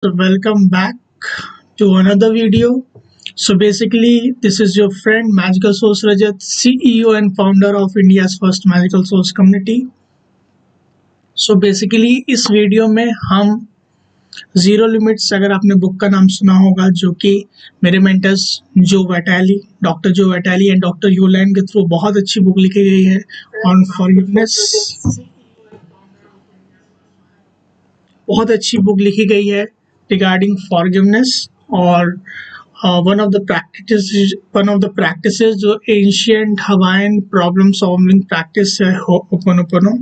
So welcome back to another video. So basically, this is your friend Magical Source Rajat, CEO and founder of India's first Magical Source community. So basically, इस video में हम zero limits, अगर आपने book का नाम सुना होगा, जो कि मेरे मेंटर्स डॉक्टर जो वैटाली एंड डॉक्टर यूलैंड के थ्रू बहुत अच्छी बुक लिखी गई है ऑन फॉरगिवनेस। बहुत अच्छी बुक लिखी गई है रिगार्डिंग फॉरगिवनेस और वन ऑफ द प्रैक्टिसेस जो ancient Hawaiian problem solving practice है होपोनोपोनो।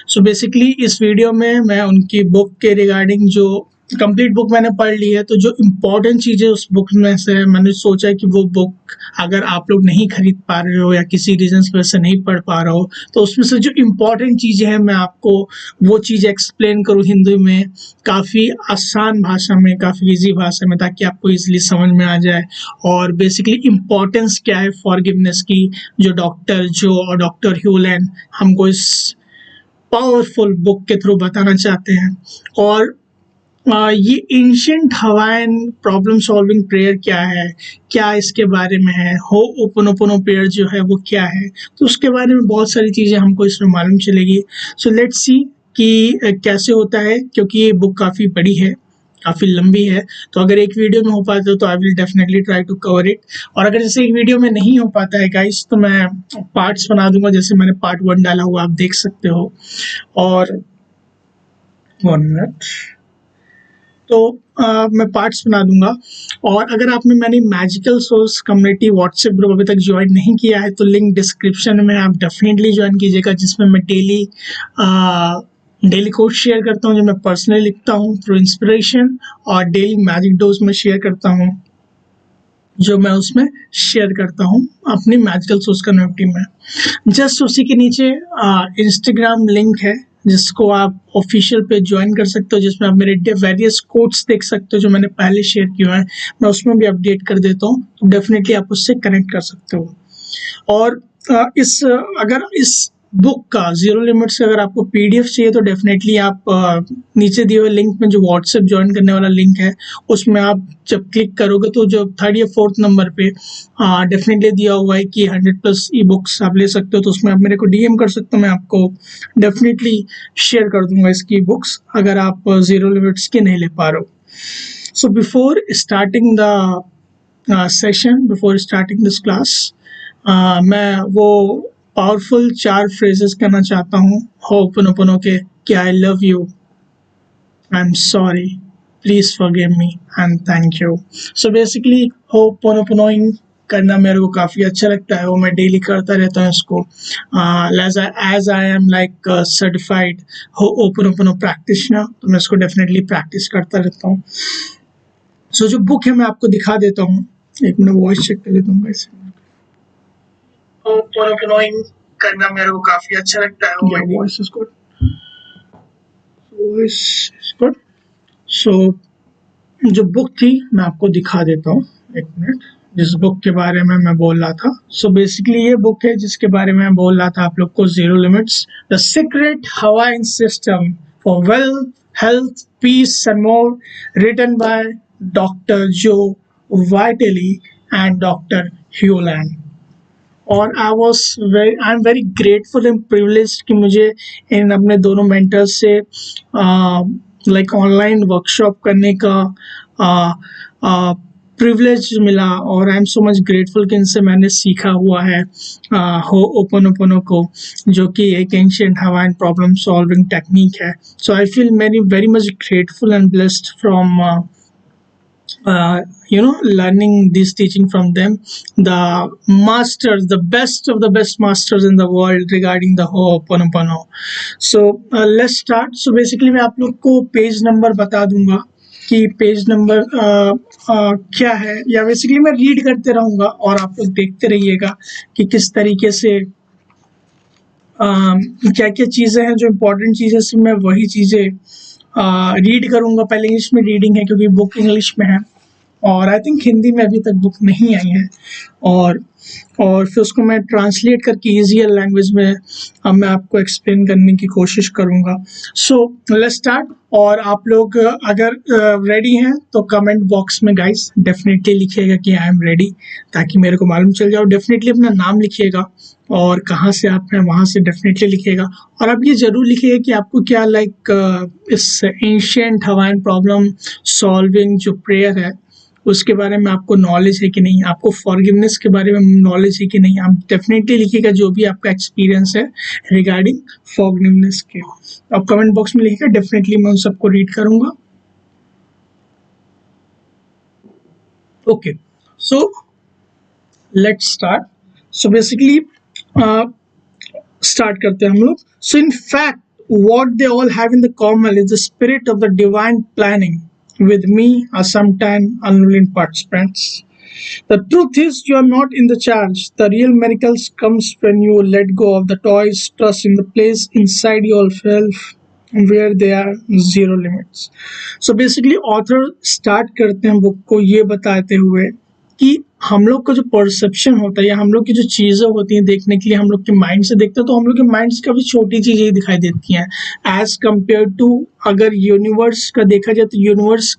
सो बेसिकली इस वीडियो में मैं उनकी बुक के रिगार्डिंग, जो कंप्लीट बुक मैंने पढ़ ली है, तो जो इम्पोर्टेंट चीज़ें उस बुक में से मैंने सोचा कि वो बुक अगर आप लोग नहीं खरीद पा रहे हो या किसी रीजन की वजह से नहीं पढ़ पा रहे हो, तो उसमें से जो इम्पोर्टेंट चीज़ें हैं मैं आपको वो चीज़ एक्सप्लेन करूँ हिंदी में, काफ़ी आसान भाषा में, काफ़ी ईजी भाषा में, ताकि आपको ईजिली समझ में आ जाए। और बेसिकली इम्पोर्टेंस क्या है फॉरगिवनेस की, जो डॉक्टर ह्यूलैंड हमको इस पावरफुल बुक के थ्रू बताना चाहते हैं। और ये ancient Hawaiian problem solving prayer क्या है, क्या इसके बारे में है, होपोनोपोनो प्रेयर जो है वो क्या है, तो उसके बारे में बहुत सारी चीज़ें हमको इसमें मालूम चलेगी। सो लेट्स सी कि कैसे होता है, क्योंकि ये बुक काफ़ी बड़ी है, काफ़ी लंबी है, तो अगर एक वीडियो में हो पाता तो I will definitely try to cover it. और अगर जैसे एक वीडियो में नहीं हो पाता है गाइस, तो मैं पार्ट्स बना दूंगा, जैसे मैंने पार्ट 1 डाला हुआ, आप देख सकते हो। और 1 मिनट, तो मैं पार्ट्स बना दूंगा। और अगर आपने मैंने magical source community WhatsApp group अभी तक ज्वाइन नहीं किया है, तो लिंक डिस्क्रिप्शन में, आप डेफिनेटली ज्वाइन कीजिएगा, जिसमें मैं डेली कोड शेयर करता हूँ, जो मैं पर्सनली लिखता हूँ थ्रू इंस्पिरेशन, और डेली मैजिक डोज में शेयर करता हूँ, जो मैं उसमें शेयर करता हूँ अपनी मैजिकल सोर्स कम्युनिटी में। जस्ट उसी के नीचे इंस्टाग्राम लिंक है, जिसको आप ऑफिशियल पे ज्वाइन कर सकते हो, जिसमें आप मेरे वेरियस कोड्स देख सकते हो जो मैंने पहले शेयर किया है, मैं उसमें भी अपडेट कर देता हूँ, तो डेफिनेटली आप उससे कनेक्ट कर सकते हो। और अगर इस बुक का जीरो लिमिट्स अगर आपको पीडीएफ चाहिए, तो डेफिनेटली आप नीचे दिए हुए लिंक में, जो व्हाट्सएप ज्वाइन करने वाला लिंक है, उसमें आप जब क्लिक करोगे तो जो 3rd या 4th नंबर पे डेफिनेटली दिया हुआ है कि 100+ ई बुक्स आप ले सकते हो, तो उसमें आप मेरे को डीएम कर सकते हो, मैं आपको डेफिनेटली शेयर कर दूंगा इसकी बुक्स, अगर आप जीरो लिमिट्स के नहीं ले पा रहे हो। So before starting the session, before starting this class, मैं वो पावरफुल 4 फ्रेजेस कहना चाहता हूँ होपोनोपोनो के, कि I love you, I am sorry, please forgive me and thank you. So basically ho'oponoponoing करना मेरे को काफ़ी अच्छा लगता है, वो मैं डेली करता रहता हूँ इसको, as I am like certified Hooponopono practitioner, तो मैं इसको डेफिनेटली प्रैक्टिस करता रहता हूँ। सो जो बुक है मैं आपको दिखा देता हूँ, एक मिनट वॉइस चेक कर लेता हूँ वैसे। होपोनोपोनोइंग करना मेरे को काफ़ी अच्छा लगता है, voice is good, voice is good. So जो बुक थी मैं आपको दिखा देता हूँ, एक मिनट, जिस बुक के बारे में मैं बोल रहा था। सो बेसिकली ये बुक है जिसके बारे में मैं बोल रहा था आप लोग को, zero limits, the secret Hawaiian system for wealth, health, peace and more, written by doctor Joe Vitale and doctor Hew Len. और I am very grateful and privileged कि मुझे इन अपने दोनों मेंटर्स से लाइक ऑनलाइन वर्कशॉप करने का प्रिविलेज मिला, और I am so much grateful कि इनसे मैंने सीखा हुआ है होपोनोपोनो को, जो कि एक ancient Hawaiian problem solving technique है। So I feel very much grateful and blessed from learning this teaching from them, the masters, the best of the best masters in the world regarding the Ho'oponopono. So let's start. So basically मैं आप लोग को page number बता दूंगा कि page number क्या है, या बेसिकली मैं रीड करते रहूंगा और आप लोग देखते रहिएगा कि किस तरीके से क्या क्या चीज़ें हैं जो इम्पोर्टेंट चीज़ें, से मैं वही चीज़ें रीड करूंगा। पहले इंग्लिश में रीडिंग है क्योंकि बुक इंग्लिश में है, और आई थिंक हिंदी में अभी तक बुक नहीं आई है, और फिर उसको मैं ट्रांसलेट करके ईजियर लैंग्वेज में अब मैं आपको एक्सप्लेन करने की कोशिश करूँगा। सो लेट्स स्टार्ट। और आप लोग अगर रेडी हैं तो कमेंट बॉक्स में गाइस डेफिनेटली लिखिएगा कि आई एम रेडी, ताकि मेरे को मालूम चल जाए। डेफिनेटली अपना नाम लिखिएगा और कहाँ से आप हैं वहाँ से डेफिनेटली लिखिएगा। और आप ये ज़रूर लिखिएगा कि आपको क्या इस एंशिएंट हवाइन प्रॉब्लम सॉल्विंग जो प्रेयर है उसके बारे में आपको नॉलेज है कि नहीं, आपको फॉरगिवनेस के बारे में नॉलेज है कि नहीं। आप डेफिनेटली लिखिएगा जो भी आपका एक्सपीरियंस है रिगार्डिंग फॉरगिवनेस के। आप कमेंट बॉक्स में लिखिएगा, डेफिनेटली मैं उन सबको रीड करूंगा। Okay, so let's start. So basically start करते हैं हम लोग। So in fact what they all have in the common is the spirit of the divine planning. With me are sometime unwilling participants. The truth is you are not in the charge. The real miracles comes when you let go of the toys, trust in the place inside yourself where there are zero limits. So basically author start करते हैं book को ये बताते हुए कि हम लोग का जो परसेप्शन होता है या हम लोग की जो चीज़ें होती हैं देखने के लिए हम लोग के माइंड से देखते हैं, तो हम लोग के माइंड से काफ़ी छोटी चीज़ें ही दिखाई देती हैं एज कम्पेयर टू अगर यूनिवर्स का देखा जाए तो यूनिवर्स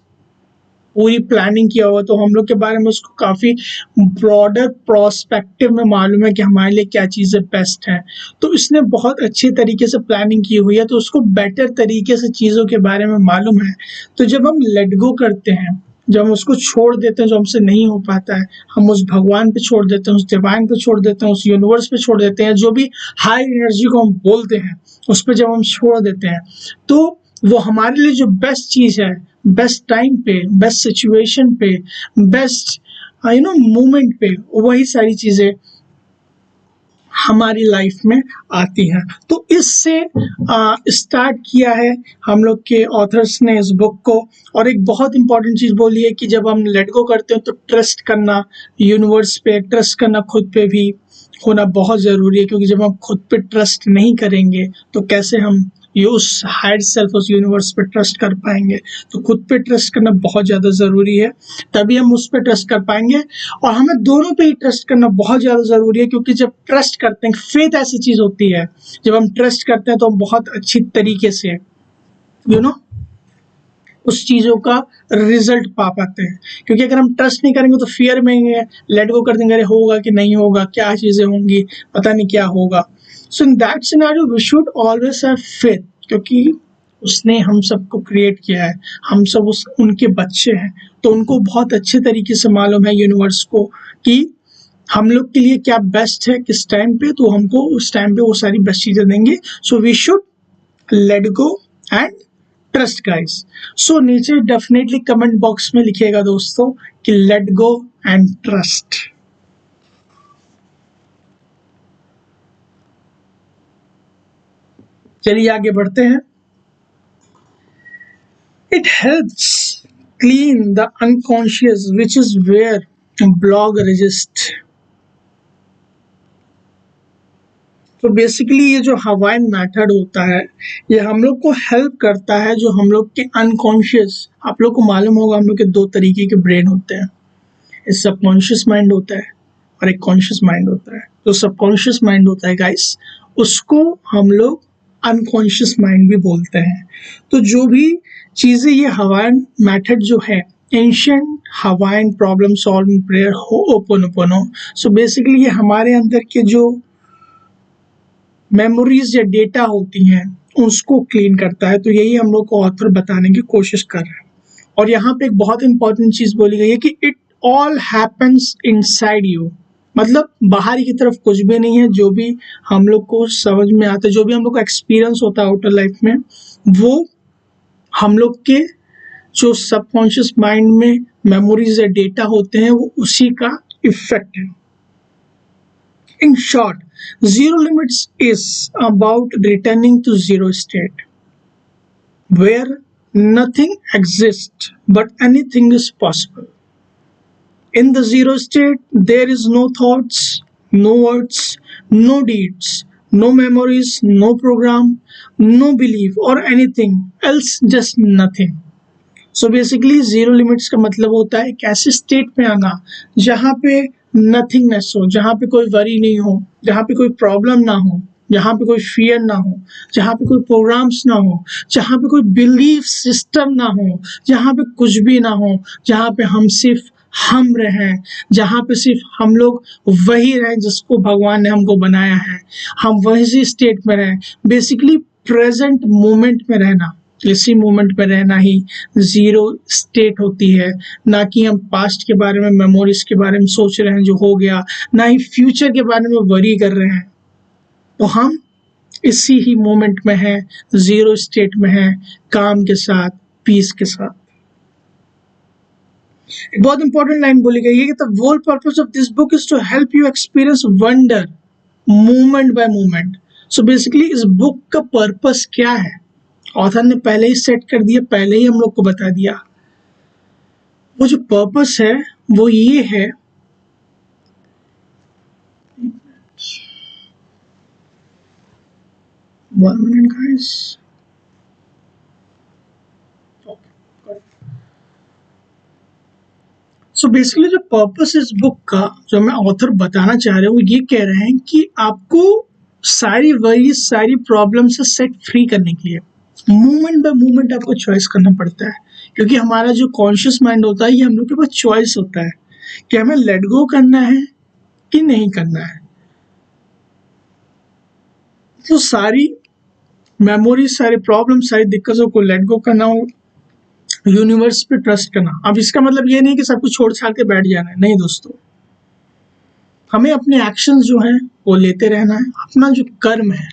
पूरी प्लानिंग किया हुआ, तो हम लोग के बारे में उसको काफ़ी ब्रॉडर प्रोस्पेक्टिव में मालूम है कि हमारे लिए क्या चीज़ें बेस्ट हैं। तो इसने बहुत अच्छे तरीके से प्लानिंग की हुई है, तो उसको बेटर तरीके से चीज़ों के बारे में मालूम है। तो जब हम लेट गो करते हैं, जब हम उसको छोड़ देते हैं जो हमसे नहीं हो पाता है, हम उस भगवान पे छोड़ देते हैं, उस डिवाइन पे छोड़ देते हैं, उस यूनिवर्स पे छोड़ देते हैं, जो भी हाई एनर्जी को हम बोलते हैं उस पर जब हम छोड़ देते हैं, तो वो हमारे लिए जो बेस्ट चीज़ है, बेस्ट टाइम पे, बेस्ट सिचुएशन पे, बेस्ट मोमेंट पे, वही सारी चीज़ें हमारी लाइफ में आती हैं। तो इससे स्टार्ट किया है हम लोग के ऑथर्स ने इस बुक को। और एक बहुत इंपॉर्टेंट चीज़ बोली है कि जब हम लेट गो करते हैं तो ट्रस्ट करना यूनिवर्स पे, ट्रस्ट करना खुद पे भी होना बहुत ज़रूरी है, क्योंकि जब हम खुद पे ट्रस्ट नहीं करेंगे तो कैसे हम उस हायर सेल्फ, उस यूनिवर्स पे ट्रस्ट कर पाएंगे। तो खुद पे ट्रस्ट करना बहुत ज़्यादा ज़रूरी है, तभी हम उस पे ट्रस्ट कर पाएंगे। और हमें दोनों पे ही ट्रस्ट करना बहुत ज़्यादा ज़रूरी है, क्योंकि जब ट्रस्ट करते हैं, फेथ ऐसी चीज़ होती है, जब हम ट्रस्ट करते हैं तो हम बहुत अच्छी तरीके से उस चीज़ों का रिजल्ट पा पाते हैं। क्योंकि अगर हम ट्रस्ट नहीं करेंगे तो फियर में लेट गो कर देंगे, अरे होगा कि नहीं होगा, क्या चीज़ें होंगी, पता नहीं क्या होगा। So in that scenario we should always have faith, क्योंकि उसने हम सबको क्रिएट किया है, हम सब उनके बच्चे हैं, तो उनको बहुत अच्छे तरीके से मालूम है यूनिवर्स को कि हम लोग के लिए क्या बेस्ट है किस टाइम पे, तो हमको उस टाइम पे वो सारी बेस्ट चीज़ें देंगे। So we should let go and trust guys. So नीचे डेफिनेटली कमेंट बॉक्स में लिखिएगा दोस्तों कि लेट गो एंड ट्रस्ट। चलिए आगे बढ़ते हैं। It helps clean the unconscious, which is where blog resists. तो बेसिकली ये जो हवाइन मेथड होता है ये हम लोग को हेल्प करता है, जो हम लोग के अनकॉन्शियस, आप लोग को मालूम होगा हम लोग के दो तरीके के ब्रेन होते हैं, एक सबकॉन्शियस माइंड होता है और एक कॉन्शियस माइंड होता है। जो सबकॉन्शियस माइंड होता है गाइस, उसको हम लोग अनकॉन्शियस माइंड भी बोलते हैं। तो जो भी चीज़ें ये हवाइन मेथड जो है, ancient Hawaiian problem solving prayer ho'oponopono, so basically ये हमारे अंदर के जो मेमोरीज या डेटा होती हैं उसको क्लीन करता है। तो यही हम लोग को ऑथर बताने की कोशिश कर रहे हैं। और यहाँ पे एक बहुत इंपॉर्टेंट चीज़ बोली गई है कि it all happens inside you, मतलब बाहर की तरफ कुछ भी नहीं है। जो भी हम लोग को समझ में आता है, जो भी हम लोग को एक्सपीरियंस होता है आउटर लाइफ में, वो हम लोग के जो सबकॉन्शियस माइंड में मेमोरीज या डेटा होते हैं वो उसी का इफेक्ट है। In short, zero limits is about returning to zero state, where nothing exists but anything is possible. In the zero state, there is no thoughts, no words, no deeds, no memories, no program, no belief or anything else, just nothing. So basically zero limits का मतलब होता है एक ऐसे state में आना जहाँ पे नथिंगनेस हो, जहाँ पे कोई वरी नहीं हो, जहाँ पे कोई प्रॉब्लम ना हो, जहाँ पे कोई फियर ना हो, जहाँ पे कोई प्रोग्राम्स ना हो, जहाँ पे कोई बिलीफ सिस्टम ना हो, जहाँ पे कुछ भी ना हो, जहाँ पे हम सिर्फ हम रहें, जहाँ पे सिर्फ हम लोग वही रहें जिसको भगवान ने हमको बनाया है, हम वही स्टेट में रहें। बेसिकली प्रेजेंट मोमेंट में रहना, इसी मोमेंट में रहना ही जीरो स्टेट होती है। ना कि हम पास्ट के बारे में, मेमोरीज के बारे में सोच रहे हैं जो हो गया, ना ही फ्यूचर के बारे में वरी कर रहे हैं। तो हम इसी ही मोमेंट में हैं, जीरो स्टेट में हैं, काम के साथ, पीस के साथ। एक बहुत इंपॉर्टेंट लाइन बोली गई है कि the whole purpose of this book is to help you experience wonder moment by moment. So basically इस बुक का पर्पस क्या है, ऑथर ने पहले ही सेट कर दिया, पहले ही हम लोग को बता दिया। वो जो पर्पस है वो ये है, one minute guys, so basically जो पर्पस इस बुक का, जो मैं ऑथर बताना चाह रहे हूँ, ये कह रहे हैं कि आपको सारी वरी, सारी प्रॉब्लम से सेट फ्री करने के लिए मोमेंट बाय मोमेंट आपको चॉइस करना पड़ता है। क्योंकि हमारा जो कॉन्शियस माइंड होता है, ये हम लोग के पास चॉइस होता है कि हमें लेट गो करना है कि नहीं करना है। तो सारी मेमोरीज, सारी प्रॉब्लम, सारी दिक्कतों को लेट गो करना हो, यूनिवर्स पे ट्रस्ट करना। अब इसका मतलब ये नहीं कि सब कुछ छोड़ छाड़ के बैठ जाना है, नहीं दोस्तों। हमें अपने एक्शंस जो हैं वो लेते रहना है, अपना जो कर्म है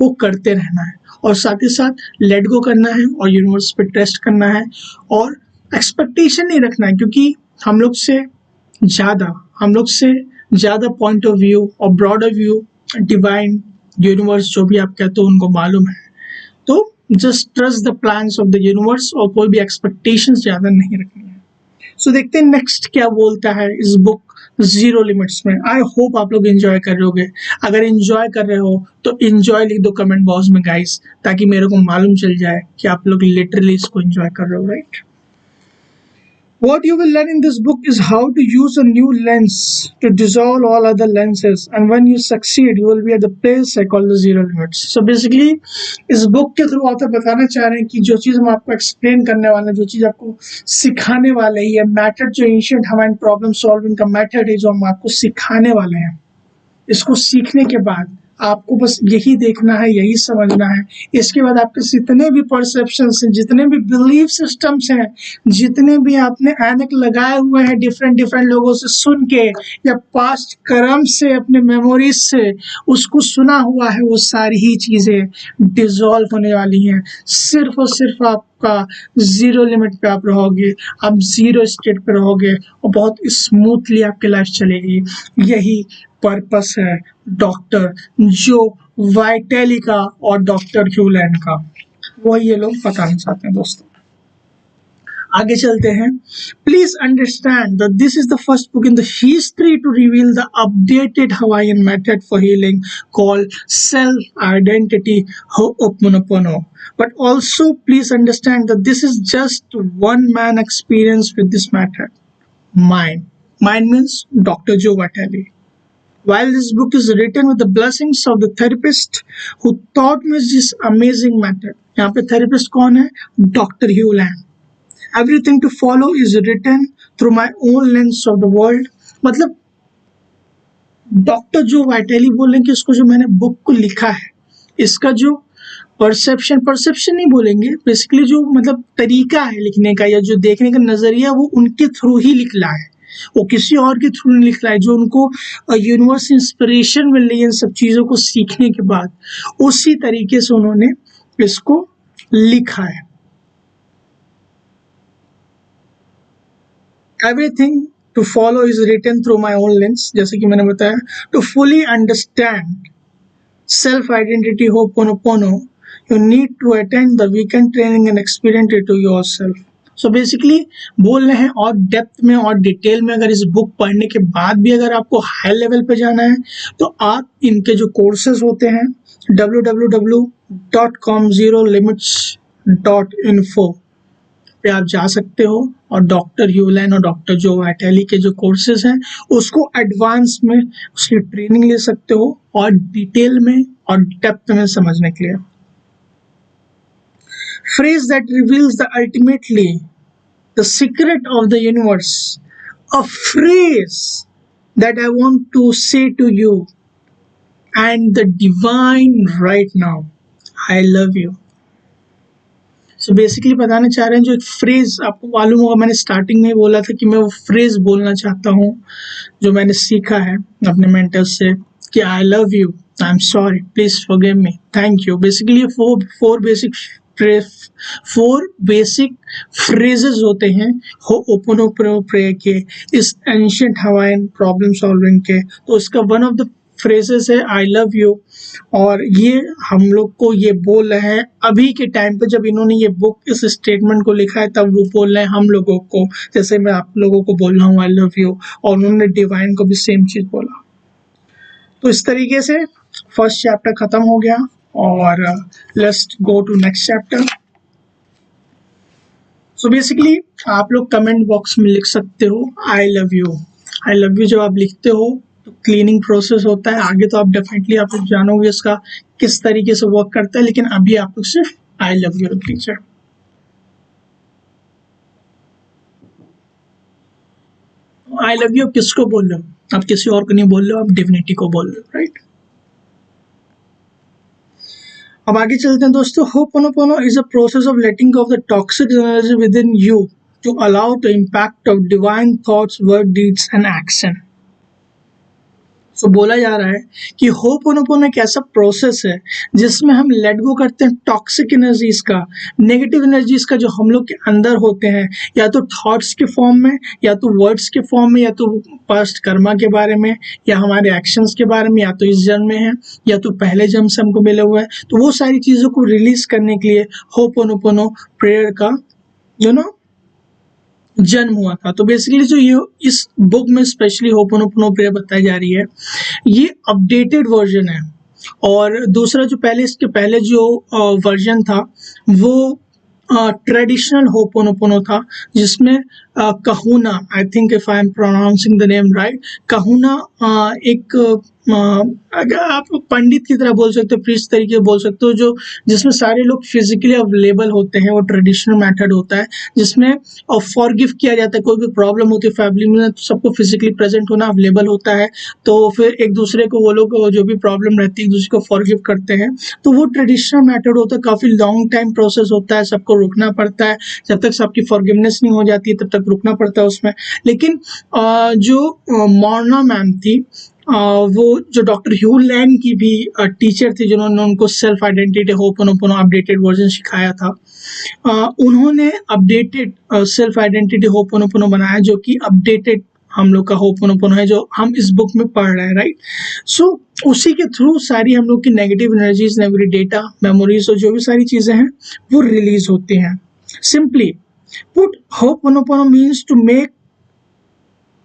वो करते रहना है, और साथ ही साथ लेट गो करना है और यूनिवर्स पे ट्रस्ट करना है, और एक्सपेक्टेशन नहीं रखना है। क्योंकि हम लोग से ज़्यादा पॉइंट ऑफ व्यू और ब्रॉडर व्यू डिवाइन, यूनिवर्स, जो भी आप कहते हो, उनको मालूम है। तो just trust the plans of the universe, और कोई भी एक्सपेक्टेशंस ज़्यादा नहीं रखनी है। सो देखते हैं नेक्स्ट क्या बोलता है इस बुक जीरो लिमिट्स में। आई होप आप लोग एंजॉय कर रहे होगे। अगर एंजॉय कर रहे हो तो एंजॉय लिख दो कमेंट बॉक्स में गाइस, ताकि मेरे को मालूम चल जाए कि आप लोग लिटरली इसको एंजॉय कर रहे हो, right. What you will learn in this book is how to use a new lens to dissolve all other lenses, and when you succeed, you will be at the place I call the zero limits. So basically, इस book के through author बताना चाह रहे हैं कि जो चीज़ हम आपको एक्सप्लेन करने वाले हैं, जो चीज़ आपको सिखाने वाले हैं, ये मैथड जो एंशिएंट हवाइन प्रॉब्लम सॉल्विंग का मैथड है, जो हम आपको सिखाने वाले हैं, इसको सीखने के बाद आपको बस यही देखना है, यही समझना है। इसके बाद आपके जितने भी परसेप्शंस हैं, जितने भी बिलीफ सिस्टम्स हैं, जितने भी आपने ऐनक लगाए हुए हैं डिफरेंट लोगों से सुन के, या पास्ट कर्म से, अपने मेमोरीज से उसको सुना हुआ है, वो सारी ही चीज़ें डिसॉल्व होने वाली हैं। सिर्फ और सिर्फ आपका जीरो लिमिट पे आप रहोगे, आप जीरो स्टेट पे रहोगे, और बहुत स्मूथली आपकी लाइफ चलेगी। यही पर्पस है डॉक्टर जो वाइटेली का और डॉक्टर ह्यू लैंड का, वो ये लोग बताना चाहते हैं दोस्तों। आगे चलते हैं। Please understand that this is the first book in the history to reveal the updated Hawaiian method for healing called self identity Ho'oponopono. But also please understand that this is just one man experience with this method. Mine means Dr. Joe Vitale. While this book is written with the blessings of the therapist who taught me this amazing method. यहाँ पे therapist कौन है? Dr. Hugh Land. Everything to follow is written through my own lens of the world. मतलब doctor जो वाइटेली बोलेंगे कि इसको, जो मैंने बुक को लिखा है, इसका जो परसेप्शन नहीं बोलेंगे, बेसिकली जो मतलब तरीका है लिखने का या जो देखने का नजरिया, वो उनके थ्रू ही लिखना है, वो किसी और के थ्रू नहीं लिख रहा है। जो उनको यूनिवर्स इंस्पिरेशन मिल रही है इन सब चीज़ों को सीखने के बाद, उसी तरीके से उन्होंने इसको लिखा है। Everything to follow is written through my own lens, जैसे कि मैंने बताया। To fully understand self identity Ho'oponopono, you need to attend the weekend training and experience it to yourself. So basically बोल रहे हैं और डेप्थ में और डिटेल में, अगर इस बुक पढ़ने के बाद भी अगर आपको हाई लेवल पे जाना है, तो आप इनके जो कोर्सेज होते हैं www.com0limits.info पे आप जा सकते हो और डॉक्टर ह्यूलन और डॉक्टर जो वाइटाली के जो कोर्सेज हैं उसको एडवांस में उसकी ट्रेनिंग ले सकते हो और डिटेल में और डेप्थ में समझने के लिए। Phrase that reveals the ultimately the secret of the universe, a phrase that I want to say to you and the divine right now, I love you. So basically बताना चाह रहे हैं जो एक फ्रेज आपको मालूम होगा, मैंने स्टार्टिंग में बोला था कि मैं वो फ्रेज बोलना चाहता हूँ जो मैंने सीखा है अपने मेंटर्स से कि I love you, I am sorry, please forgive me, thank you. Basically ये फोर बेसिक फ्रेजेस होते हैं होपोनोपोनो प्रेयर के, इस एंशिएंट हवाइन प्रॉब्लम सॉल्विंग के। तो इसका वन ऑफ द फ्रेजेस है आई लव यू, और ये हम लोग को ये बोल रहे हैं अभी के टाइम पे, जब इन्होंने ये बुक इस स्टेटमेंट को लिखा है तब वो बोल रहे हैं हम लोगों को, जैसे मैं आप लोगों को बोल रहा हूँ आई लव यू, और उन्होंने डिवाइन को भी सेम चीज बोला। तो इस तरीके से फर्स्ट चैप्टर खत्म हो गया और let's go to next chapter. So basically आप लोग कमेंट बॉक्स में लिख सकते हो I love you. I love you जब आप लिखते हो तो क्लीनिंग प्रोसेस होता है, आगे तो आप डेफिनेटली आप लोग जानोगे इसका किस तरीके से वर्क करता है, लेकिन अभी आप लोग सिर्फ आई लव यू लिख लीजिए। आई लव यू किसको बोल रहे हो? आप किसी और को नहीं बोल रहे हो, आप डिविनिटी को बोल रहे हो, राइट? अब आगे चलते हैं दोस्तों। Ho'oponopono is a process of letting go of the toxic energy within you to allow the impact of divine thoughts, word, deeds and action. So बोला जा रहा है कि होपोनोपोनो एक ऐसा प्रोसेस है जिसमें हम लेट गो करते हैं टॉक्सिक एनर्जीज का, नेगेटिव एनर्जीज का जो हम लोग के अंदर होते हैं, या तो थॉट्स के फॉर्म में, या तो वर्ड्स के फॉर्म में, या तो पास्ट कर्मा के बारे में, या हमारे एक्शंस के बारे में, या तो इस जन्म में है या तो पहले जन्म से हमको मिले हुए हैं। तो वो सारी चीज़ों को रिलीज करने के लिए होपोनोपोनो प्रेयर का जन्म हुआ था। तो बेसिकली जो ये इस बुक में स्पेशली होपोनोपोनो प्रेयर बताई जा रही है, ये अपडेटेड वर्जन है। और दूसरा जो पहले इसके पहले जो वर्जन था वो ट्रेडिशनल होपोनोपोनो था, जिसमें kahuna, I think if I am pronouncing the name right, kahuna एक अगर आप पंडित की तरह बोल सकते हो, प्रीस्ट तरीके बोल सकते हो, जो जिसमें सारे लोग फिजिकली अवेलेबल होते हैं। वो ट्रेडिशनल मेथड होता है जिसमें फॉरगिव किया जाता है। कोई भी प्रॉब्लम होती है फैमिली में तो सबको फिजिकली प्रेजेंट होना अवेलेबल होता है, तो फिर एक दूसरे को वो लोग जो भी प्रॉब्लम रहती है एक दूसरे को फॉरगिव करते हैं। तो वो ट्रेडिशनल मेथड होता है, काफ़ी लॉन्ग टाइम प्रोसेस होता है, सबको रुकना पड़ता है, जब तक सबकी फॉरगिवनेस नहीं हो जाती तब तक रुकना पड़ता है उसमें। लेकिन जो मॉर्ना मैम थी, वो जो डॉक्टर ह्यू लैन की भी टीचर थी, जिन्होंने उनको self identity ho'oponopono updated version सिखाया था, उन्होंने अपडेटेड सेल्फ आइडेंटिटी होपोनोपोनो बनाया, जो कि अपडेटेड हम लोग का होपोनोपोनो है जो हम इस बुक में पढ़ रहे हैं, राइट? सो उसी के थ्रू सारी हम लोग की negative energies, negative data, memories और जो भी सारी चीज़ें हैं वो रिलीज होती हैं। Simply put, Ho'oponopono means to make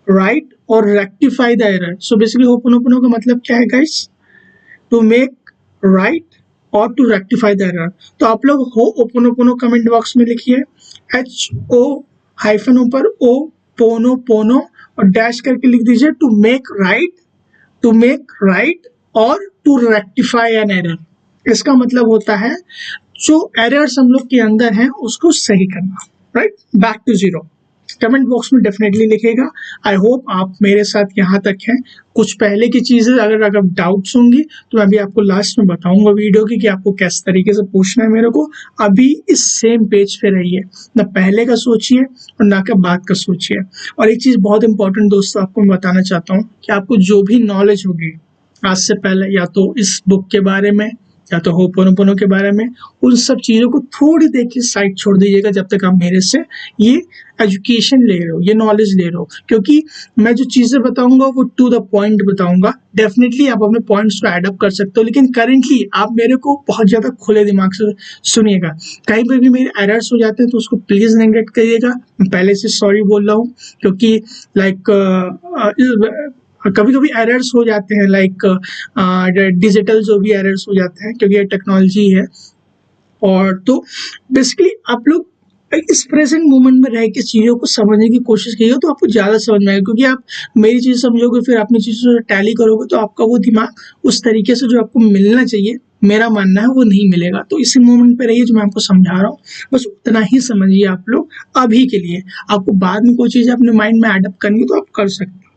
right और rectify the error. So basically Ho'oponopono का मतलब क्या है गाइस? टू मेक राइट और टू रेक्टिफाई द एरर। तो आप लोग होपोनोपोनो कमेंट बॉक्स में लिखिए HO हाइफन ऊपर O पोनो पोनो और डैश करके लिख दीजिए टू मेक राइट और टू रेक्टिफाई एन एरर। इसका मतलब होता है जो एरर्स हम लोग के अंदर हैं उसको सही करना, right? Back to zero. Comment box में डेफिनेटली लिखेगा। आई होप आप मेरे साथ यहाँ तक हैं। कुछ पहले की चीज़ें अगर डाउट्स होंगी तो मैं भी आपको लास्ट में बताऊंगा वीडियो की कि आपको किस तरीके से पूछना है मेरे को। अभी इस सेम पेज पे रहिए, ना पहले का सोचिए और ना का बाद का सोचिए। और एक चीज़ बहुत इंपॉर्टेंट दोस्तों आपको मैं बताना चाहता हूँ कि आपको जो भी नॉलेज होगी आज से पहले, या तो इस बुक के बारे में या तो होपोनोपोनो के बारे में, उन सब चीज़ों को थोड़ी देर की साइड छोड़ दीजिएगा जब तक आप मेरे से ये एजुकेशन ले रहे हो, ये नॉलेज ले रहे हो। क्योंकि मैं जो चीज़ें बताऊंगा वो टू द पॉइंट बताऊंगा। डेफिनेटली आप अपने पॉइंट्स को ऐड अप कर सकते हो, लेकिन करेंटली आप मेरे को बहुत ज़्यादा खुले दिमाग से सुनिएगा। कहीं पर भी मेरे एरर्स हो जाते हैं तो उसको प्लीज़ नेगलेक्ट करिएगा। मैं पहले से सॉरी बोल रहा हूँ, क्योंकि लाइक कभी कभी एरर्स हो जाते हैं, लाइक डिजिटल जो भी एरर्स हो जाते हैं, क्योंकि ये टेक्नोलॉजी है। और तो बेसिकली आप लोग इस प्रेजेंट मोमेंट में रह के चीज़ों को समझने की कोशिश कीजिए तो आपको ज़्यादा समझ में आएगा, क्योंकि आप मेरी चीज़ समझोगे फिर अपनी चीज़ों से टैली करोगे तो आपका वो दिमाग उस तरीके से जो आपको मिलना चाहिए, मेरा मानना है, वो नहीं मिलेगा। तो इसी मोमेंट पे रहिए जो मैं आपको समझा रहा हूँ, बस उतना ही समझिए आप लोग अभी के लिए। आपको बाद में कोई चीज़ अपने माइंड में एडअप करनी है तो आप कर सकते हो,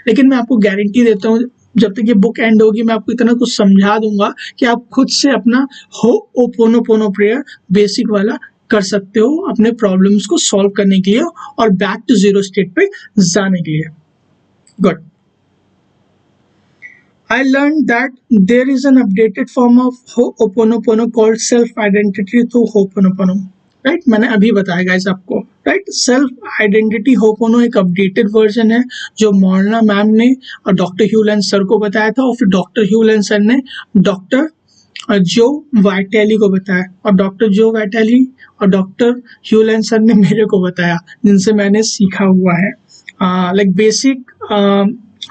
लेकिन मैं आपको गारंटी देता हूँ जब तक ये बुक एंड होगी मैं आपको इतना कुछ समझा दूंगा कि आप खुद से अपना हो'ओपोनोपोनो प्रेयर बेसिक वाला कर सकते हो अपने प्रॉब्लम्स को सॉल्व करने के लिए और बैक टू जीरो स्टेट पे जाने के लिए। Good. I learned that there is an updated form of Ho'oponopono called self-identity through Ho'oponopono. Right मैंने अभी बताया गाइस आपको, राइट सेल्फ आइडेंटिटी होपोनो एक अपडेटेड वर्जन है जो मोर्ना मैम ने और डॉक्टर ह्यूलन सर को बताया था, और फिर डॉक्टर ह्यूलन सर ने डॉक्टर जो वाइटेली को बताया, और डॉक्टर जो वाइटेली और डॉक्टर ह्यूलन सर ने मेरे को बताया, जिनसे मैंने सीखा हुआ है like basic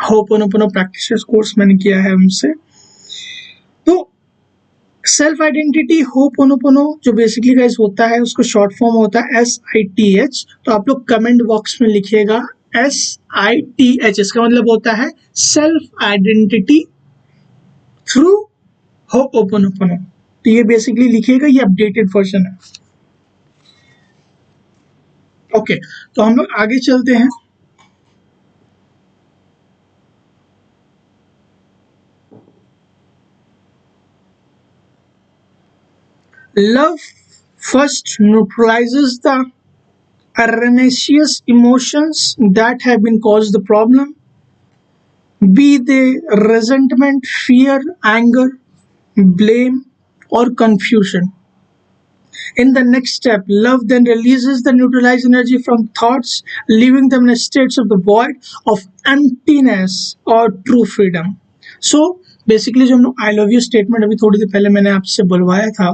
ho'oponopono practice course मैंने किया है उनसे। तो सेल्फ आइडेंटिटी होपोनोपोनो जो बेसिकली गाइस होता है उसको शॉर्ट फॉर्म होता है SITH। तो आप लोग कमेंट बॉक्स में लिखिएगा SITH, इसका मतलब होता है सेल्फ आइडेंटिटी थ्रू होपोनोपोनो। तो ये बेसिकली लिखिएगा, ये अपडेटेड वर्जन है। ओके, तो हम लोग आगे चलते हैं। Love first neutralizes the erroneous emotions that have been caused the problem, be they resentment, fear, anger, blame, or confusion. In the next step, love then releases the neutralized energy from thoughts, leaving them in a state of the void of emptiness or true freedom. So basically जो हम लोग आई love you statement अभी थोड़ी देर पहले मैंने आपसे बुलवाया था,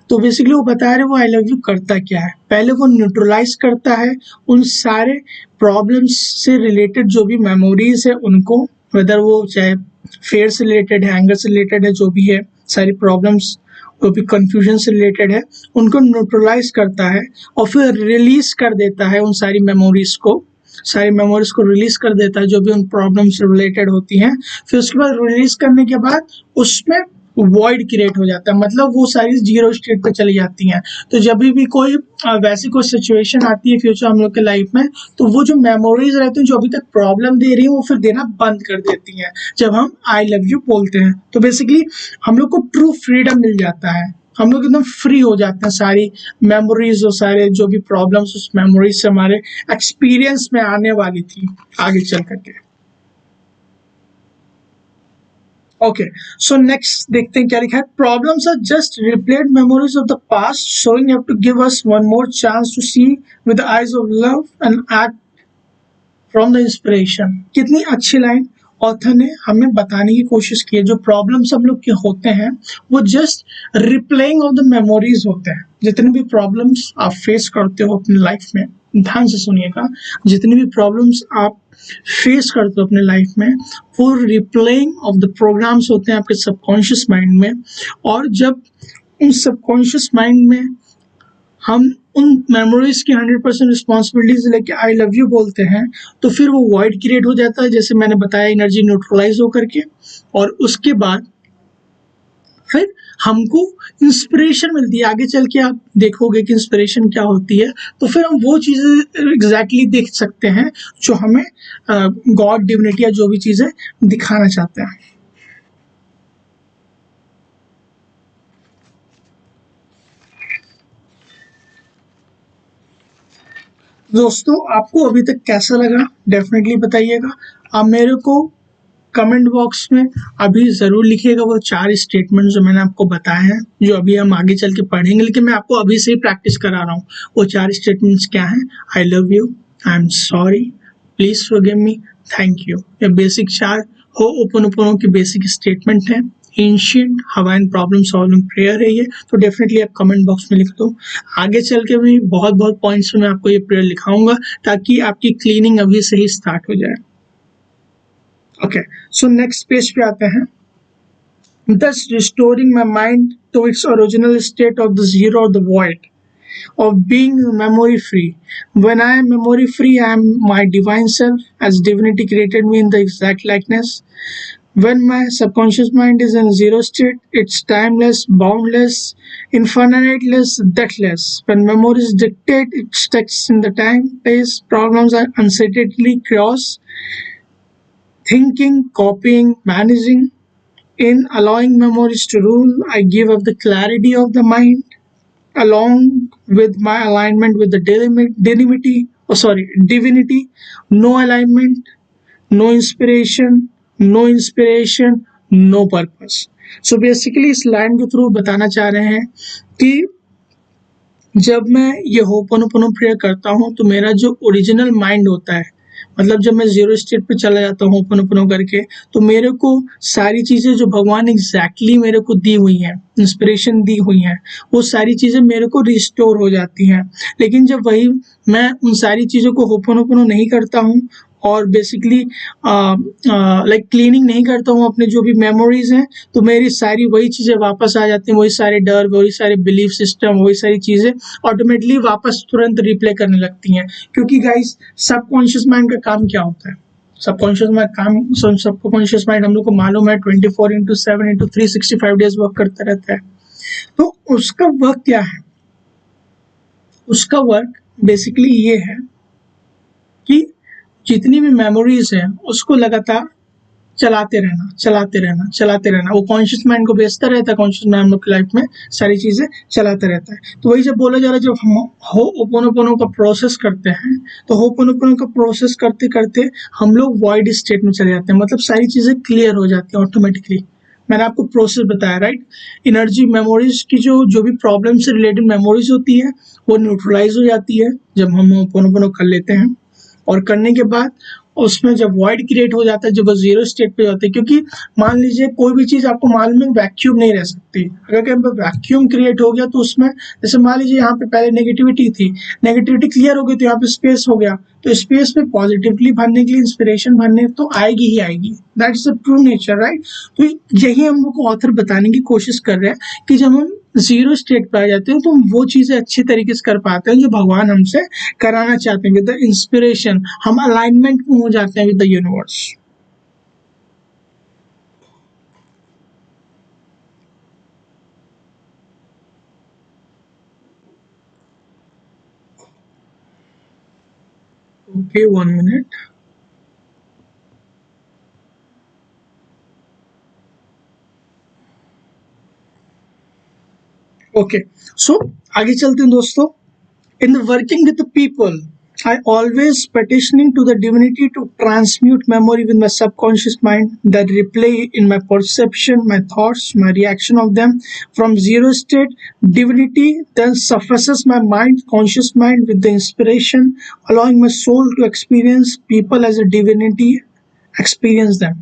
तो बेसिकली वो बता रहे वो आई लव यू करता क्या है। पहले वो न्यूट्रलाइज करता है उन सारे प्रॉब्लम्स से रिलेटेड जो भी मेमोरीज है उनको, वेदर वो चाहे फेयर से रिलेटेड है, एंगर से रिलेटेड है, जो भी है सारी प्रॉब्लम्स जो भी कंफ्यूजन से रिलेटेड है उनको न्यूट्रलाइज करता है और फिर रिलीज कर देता है उन सारी मेमोरीज को, सारी मेमोरीज को रिलीज कर देता है जो भी उन प्रॉब्लम से रिलेटेड होती हैं। फिर उसके बाद रिलीज करने के बाद उसमें वॉइड क्रिएट हो जाता है, मतलब वो सारी जीरो स्टेट पे चली जाती हैं। तो जब भी कोई वैसी कोई सिचुएशन आती है फ्यूचर हम लोग के लाइफ में, तो वो जो मेमोरीज रहती हैं जो अभी तक प्रॉब्लम दे रही है वो फिर देना बंद कर देती हैं जब हम आई लव यू बोलते हैं। तो बेसिकली हम लोग को ट्रू फ्रीडम मिल जाता है, हम लोग एकदम फ्री हो जाते हैं सारी मेमोरीज और सारे जो भी प्रॉब्लम्स उस मेमोरीज से हमारे एक्सपीरियंस में आने वाली थी आगे चल करके। ओके, सो नेक्स्ट देखते हैं क्या लिखा है। Problems are just replayed memories of the past showing up to give us one more chance to see with the eyes of love and act from the inspiration. कितनी अच्छी line author ने हमें बताने की कोशिश की है। जो प्रॉब्लम्स हम लोग के होते हैं वो जस्ट रिप्लेइंग ऑफ द मेमोरीज होते हैं। जितने भी प्रॉब्लम्स आप फेस करते हो अपनी लाइफ में, ध्यान से सुनिएगा, जितनी भी प्रॉब्लम्स आप फेस करते हो अपने लाइफ में वो रिप्लेइंग ऑफ द प्रोग्राम्स होते हैं आपके सबकॉन्शियस माइंड में। और जब उन सबकॉन्शियस माइंड में हम उन मेमोरीज की 100% रिस्पॉन्सिबिलिटीज लेके आई लव यू बोलते हैं तो फिर वो वॉइड क्रिएट हो जाता है, जैसे मैंने बताया, एनर्जी न्यूट्रलाइज होकर के, और उसके बाद फिर हमको इंस्पिरेशन मिलती है। आगे चल के आप देखोगे कि इंस्पिरेशन क्या होती है, तो फिर हम वो चीज़ें एग्जैक्टली देख सकते हैं जो हमें गॉड, डिविनिटी या जो भी चीज़ें दिखाना चाहते हैं। दोस्तों आपको अभी तक कैसा लगा डेफिनेटली बताइएगा। आप मेरे को कमेंट बॉक्स में अभी ज़रूर लिखिएगा वो 4 स्टेटमेंट जो मैंने आपको बताए हैं, जो अभी हम आगे चल के पढ़ेंगे, लेकिन मैं आपको अभी से ही प्रैक्टिस करा रहा हूँ। वो 4 स्टेटमेंट्स क्या हैं? आई love you, I am sorry, please forgive me, thank you. ये बेसिक 4 हो'ओपोनोपोनो की बेसिक स्टेटमेंट है। Ancient Hawaiian problem solving prayer है ये, तो डेफिनेटली आप कमेंट बॉक्स में लिख दो। आगे चल के भी बहुत बहुत पॉइंट्स में आपको ये प्रेयर लिखाऊंगा ताकि आपकी क्लीनिंग अभी से ही स्टार्ट हो जाए। ओके, सो नेक्स्ट पेज पे आते हैं। Thus restoring my mind to its original state of the zero or the void of being memory free. When I am memory free, I am my divine self, as divinity created me in the exact likeness. When my subconscious mind is in zero state, it's timeless, boundless, infiniteless, deathless. When memories dictate, it sticks in the time, space, problems are uncertainty, chaos, thinking, copying, managing. In allowing memories to rule, I give up the clarity of the mind along with my alignment with the divinity. No alignment, no inspiration, no purpose. So basically इस line के through बताना चाह रहे हैं कि जब मैं ये होपोनोपोनो प्रेयर करता हूँ तो मेरा जो ओरिजिनल माइंड होता है, मतलब जब मैं जीरो स्टेट पे चला जाता हूँ होपोनोपोनो करके, तो मेरे को सारी चीजें जो भगवान एग्जैक्टली मेरे को दी हुई हैं, इंस्पिरेशन दी हुई हैं, वो सारी चीजें मेरे को रिस्टोर हो जाती हैं। लेकिन जब वही मैं उन सारी चीजों को होपोनोपोनो नहीं करता हूँ और बेसिकली लाइक क्लीनिंग नहीं करता हूँ अपने जो भी मेमोरीज हैं, तो मेरी सारी वही चीज़ें वापस आ जाती हैं, वही सारे डर, वही सारे बिलीफ सिस्टम, वही सारी चीज़ें ऑटोमेटिकली वापस तुरंत रिप्ले करने लगती हैं। क्योंकि गाइस सबकॉन्शियस माइंड का काम क्या होता है? सबकॉन्शियस माइंड हम लोग को मालूम है 24/7/365 डेज वर्क करता रहता है। तो उसका वर्क क्या है? उसका वर्क बेसिकली ये है कि जितनी भी मेमोरीज हैं उसको लगातार चलाते रहना। वो कॉन्शियस माइंड को बेचता रहता है, कॉन्शियस माइंड हम लोग की लाइफ में सारी चीजें चलाते रहता है। तो वही जब बोला जा रहा है, जब हम होपोनोपोनो का प्रोसेस करते हैं तो होपोनोपोनो का प्रोसेस करते करते हम लोग वॉइड स्टेट में चले जाते हैं, मतलब सारी चीजें क्लियर हो जाती हैं ऑटोमेटिकली। मैंने आपको प्रोसेस बताया, राइट? एनर्जी मेमोरीज की जो भी प्रॉब्लम से रिलेटेड मेमोरीज होती है वो न्यूट्रलाइज हो जाती है जब हम होपोनोपोनो कर लेते हैं। और करने के बाद उसमें जब वॉइड क्रिएट हो जाता है, जब वो जीरो स्टेट पे जाता है, क्योंकि मान लीजिए कोई भी चीज आपको मालूम है वैक्यूम नहीं रह सकती। अगर कहीं पर वैक्यूम क्रिएट हो गया तो उसमें जैसे मान लीजिए यहाँ पे पहले नेगेटिविटी थी, नेगेटिविटी क्लियर हो गई तो यहाँ पे स्पेस हो गया, तो स्पेस में पॉजिटिवली भरने के लिए, इंस्पिरेशन भरने तो आएगी ही आएगी। That is the true nature, right? तो यही हम लोग को ऑथर बताने की कोशिश कर रहे हैं कि जब हम जीरो स्टेट पे आ जाते हैं तो हम वो चीजें अच्छी तरीके से कर पाते हैं जो भगवान हमसे कराना चाहते हैं। विद द इंस्पिरेशन हम अलाइनमेंट में हो जाते हैं with the universe. Okay, 1 minute. Okay, so आगे चलते हैं दोस्तों। In the working with the people, I always petitioning to the divinity to transmute memory with my subconscious mind that replay in my perception, my thoughts, my reaction of them from zero state. Divinity then surfaces my mind, conscious mind with the inspiration, allowing my soul to experience people as a divinity experience them.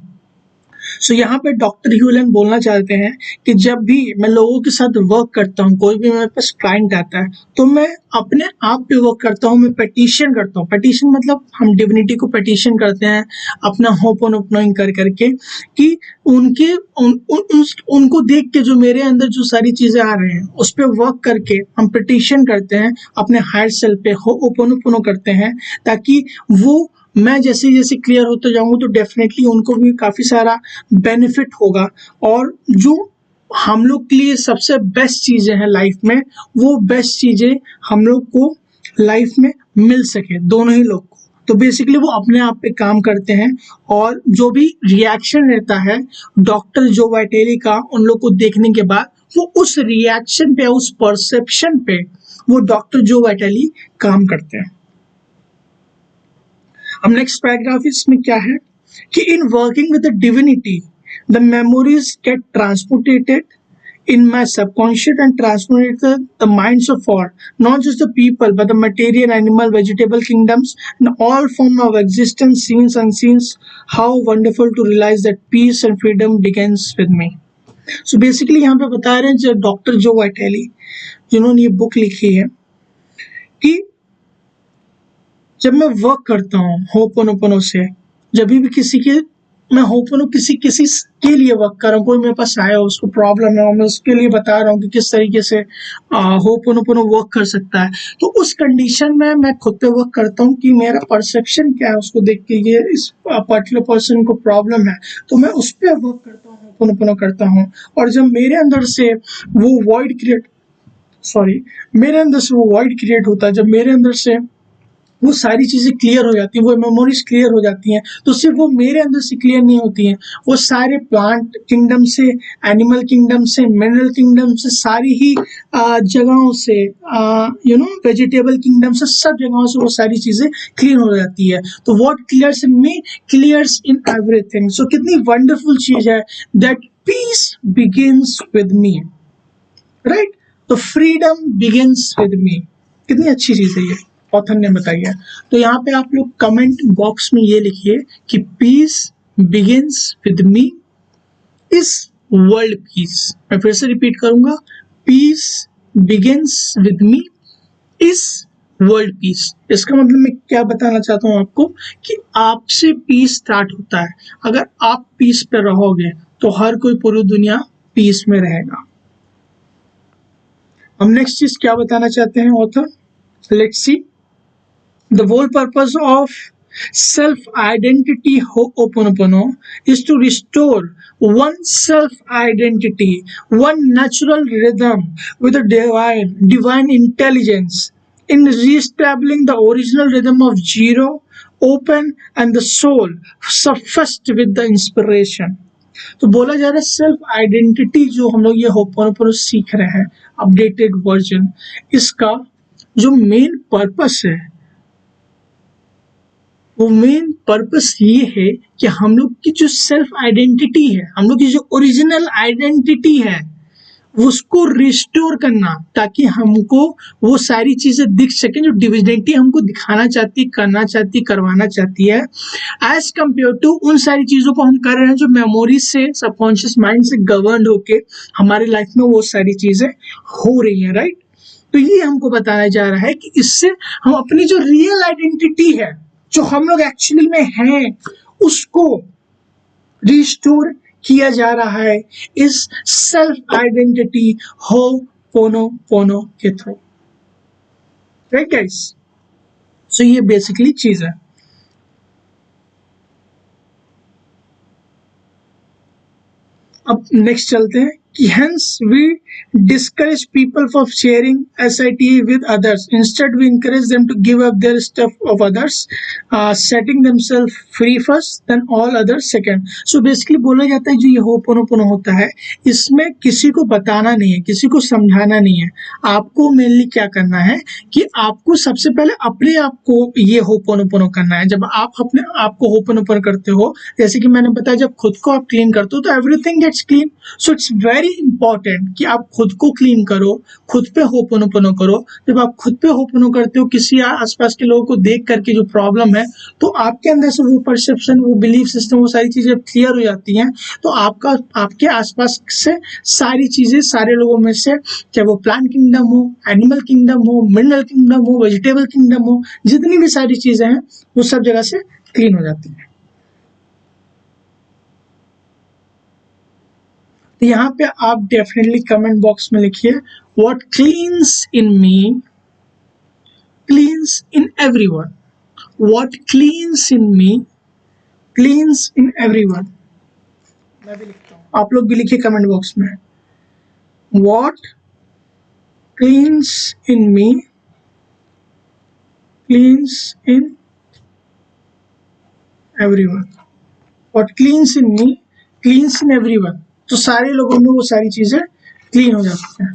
सो यहाँ पे doctor ह्यूलन बोलना चाहते हैं कि जब भी मैं लोगों के साथ वर्क करता हूँ, कोई भी मेरे पास क्लाइंट आता है, तो मैं अपने आप पे वर्क करता हूँ, मैं पेटिशन करता हूँ। पेटिशन मतलब हम डिविनिटी को पेटिशन करते हैं अपना होपोनोपोनोइंग कर करके कि उनके उनको देख के जो मेरे अंदर जो सारी चीजें आ रहे हैं उस पर वर्क करके हम पेटिशन करते हैं, अपने हायर सेल्फ पे होपोनोपोनो करते हैं, ताकि वो मैं जैसे जैसे क्लियर होते जाऊंगा तो डेफिनेटली उनको भी काफी सारा बेनिफिट होगा। और जो हम लोग के लिए सबसे बेस्ट चीजें हैं लाइफ में, वो बेस्ट चीजें हम लोग को लाइफ में मिल सके, दोनों ही लोग को। तो बेसिकली वो अपने आप पे काम करते हैं और जो भी रिएक्शन रहता है डॉक्टर जो वाइटेली का उन लोग को देखने के बाद, वो उस रिएक्शन पे, उस परसेप्शन पे वो डॉक्टर जो वाइटेली काम करते हैं। अब नेक्स्ट पैराग्राफ इसमें क्या है कि in working with the divinity the memories get transported in my subconscious and transformated the minds of all, not just the people, but the material, animal, vegetable kingdoms, and all form of existence, scenes, unscenes. How wonderful to realize that peace and freedom begins with me. So basically यहाँ पे बता रहे हैं जो doctor जो वाइटेली जिन्होंने ये book लिखी है कि जब मैं वर्क करता हूँ होपोनोपोनो से, जब भी किसी के मैं होपोनो किसी किसी के लिए वर्क कर रहा हूँ, कोई मेरे पास आया उसको प्रॉब्लम है और मैं उसके लिए बता रहा हूँ कि किस तरीके से होपोनोपोनो वर्क कर सकता है, तो उस कंडीशन में मैं खुद पे वर्क करता हूँ कि मेरा परसेप्शन क्या है उसको देख के, ये इस पर्टिकुलर पर्सन को प्रॉब्लम है तो मैं उस पर वर्क करता हूँ, होपोनोपोनो करता हूँ। और जब मेरे अंदर से वो वॉइड क्रिएट मेरे अंदर से वो वॉइड क्रिएट होता है, जब मेरे अंदर से वो सारी चीजें क्लियर हो जाती हैं, वो मेमोरीज क्लियर हो जाती हैं, तो सिर्फ वो मेरे अंदर से क्लियर नहीं होती हैं, वो सारे प्लांट किंगडम से, एनिमल किंगडम से, मिनरल किंगडम से, सारी ही जगहों से, वेजिटेबल किंगडम से, सब जगहों से वो सारी चीजें क्लियर हो जाती है। तो what clears in me clears in everything. So कितनी वंडरफुल चीज है that peace begins with me, right. तो फ्रीडम बिगिंस विद मी, कितनी अच्छी चीज है ये, ऑथर ने बताई है। तो यहाँ पे आप लोग कमेंट बॉक्स में ये लिखिए कि peace begins with me is world peace. मैं फिर से रिपीट करूंगा, peace begins with me is world peace. इसका मतलब मैं क्या बताना चाहता हूँ आपको कि आपसे पीस स्टार्ट होता है। अगर आप पीस पे रहोगे तो हर कोई पूरी दुनिया पीस में रहेगा। हम नेक्स्ट चीज क्या बताना चाहते हैं author, let's see. The whole purpose of self-identity Ho'oponopono is to restore one self-identity, one natural rhythm with a divine intelligence in re-establishing the original rhythm of zero, open and the soul suffused with the inspiration। तो बोला जा रहा है self identity जो हम लोग ये ho'oponopono सीख रहे हैं अपडेटेड वर्जन, इसका जो मेन पर्पस है, वो मेन पर्पस ये है कि हम लोग की जो सेल्फ आइडेंटिटी है, हम लोग की जो ओरिजिनल आइडेंटिटी है, उसको रिस्टोर करना, ताकि हमको वो सारी चीजें दिख सके जो डिविनिटी हमको दिखाना चाहती, करना चाहती, करवाना चाहती है, एज कम्पेयर टू उन सारी चीजों को हम कर रहे हैं जो मेमोरी से, सबकॉन्शियस माइंड से गवर्न होके हमारे लाइफ में वो सारी चीजें हो रही हैं, राइट। तो ये हमको बताया जा रहा है कि इससे हम अपनी जो रियल आइडेंटिटी है, जो हम लोग एक्चुअली में हैं, उसको रिस्टोर किया जा रहा है इस सेल्फ आइडेंटिटी होपोनोपोनो के थ्रू, राइट गाइस। सो ये बेसिकली चीज है। अब नेक्स्ट चलते हैं कि hence we discourage people from sharing SITA with others. Instead, we encourage them to give up their stuff of others, setting themselves free first, then all others second. So basically बोला जाता है जो ये ho'oponopono होता है, इसमें किसी को बताना नहीं है, किसी को समझाना नहीं है। आपको मेनली क्या करना है कि आपको सबसे पहले अपने आप को ये होपोनोपोनो करना है। जब आप अपने आप को होपोनोपोनो करते हो, जैसे कि मैंने बताया, जब खुद को आप क्लीन करते हो तो everything gets clean. So it's very important कि आप खुद को क्लीन करो, खुद पे होपोनोपोनो करो। जब आप खुद पे होपोनो करते हो, किसी आसपास के लोगों को देख करके जो प्रॉब्लम है, तो आपके अंदर से वो परसेप्शन, वो बिलीफ सिस्टम, वो सारी चीजें क्लियर हो जाती हैं। तो आपके आसपास से सारी चीजें, सारे लोगों में से, चाहे वो प्लांट किंगडम हो, एनिमल किंगडम हो, मिनरल किंगडम हो, वेजिटेबल किंगडम हो, जितनी भी सारी चीजें हैं वो सब जगह से क्लीन हो जाती है। तो यहाँ पे आप डेफिनेटली कमेंट बॉक्स में लिखिए, what cleans in me cleans in everyone. What cleans in me cleans in everyone. मैं भी लिखता हूँ, आप लोग भी लिखिए कमेंट बॉक्स में, what cleans in me cleans in everyone. What cleans in me cleans in everyone. तो सारे लोगों में वो सारी चीजें क्लीन हो जाती हैं।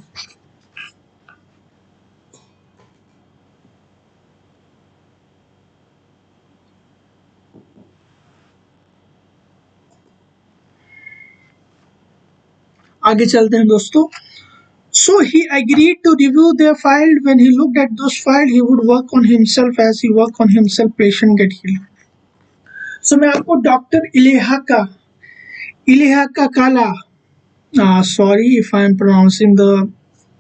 आगे चलते हैं दोस्तों। So he agreed to review their file. When he looked at those files, he would work on himself as he worked on himself. Patient get healed. So मैं आपको डॉक्टर इलेहा काला, sorry if I am pronouncing the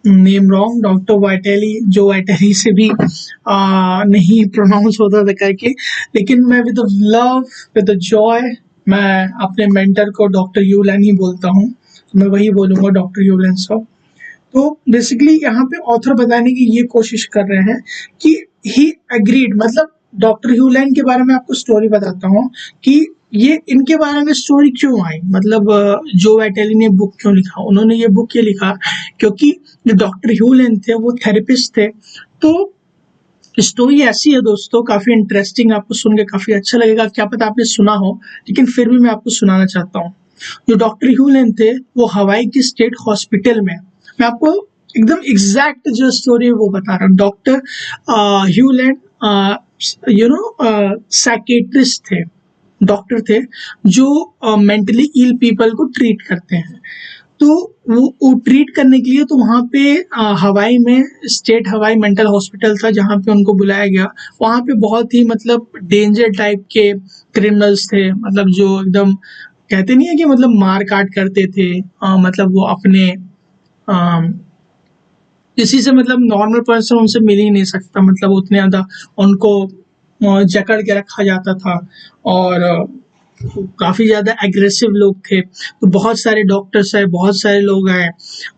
name wrong, doctor Vitale, जो Vitale से भी नहीं pronounce होता था करके, लेकिन मैं विद लव, विद जॉय मैं अपने मेंटर को डॉक्टर यूलैन ही बोलता हूँ, तो मैं वही बोलूँगा, डॉक्टर यूलैन साहब। तो बेसिकली यहाँ पे ऑथर बताने की ये कोशिश कर रहे हैं कि ही एग्रीड, मतलब डॉक्टर ह्यूलैन के बारे में आपको स्टोरी बताता हूँ कि ये इनके बारे में स्टोरी क्यों आई, मतलब जो वैटेली ने बुक क्यों लिखा। उन्होंने ये बुक ये लिखा क्योंकि जो डॉक्टर ह्यूलैन थे वो थेरेपिस्ट थे। तो स्टोरी ऐसी है दोस्तों, काफी इंटरेस्टिंग, आपको सुन के काफी अच्छा लगेगा, क्या पता आपने सुना हो, लेकिन फिर भी मैं आपको सुनाना चाहता हूँ। जो डॉक्टर ह्यूलैन थे वो हवाई की स्टेट हॉस्पिटल में, मैं आपको एकदम एग्जैक्ट जो स्टोरी है वो बता रहा हूँ। डॉक्टर ह्यूलैन साइकेट्रिस्ट थे, डॉक्टर थे जो मेंटली इल पीपल को ट्रीट करते हैं। तो वो ट्रीट करने के लिए तो वहाँ पे हवाई में स्टेट हवाई मेंटल हॉस्पिटल था जहाँ पे उनको बुलाया गया। वहाँ पे बहुत ही मतलब डेंजर टाइप के क्रिमिनल्स थे, मतलब जो एकदम कहते नहीं है कि मतलब मार काट करते थे, मतलब वो अपने किसी से मतलब नॉर्मल पर्सन उनसे मिल ही नहीं सकता, मतलब उतने ज़्यादा उनको जकड़ के रखा जाता था। और काफ़ी ज़्यादा एग्रेसिव लोग थे। तो बहुत सारे डॉक्टर्स आए, बहुत सारे लोग आए,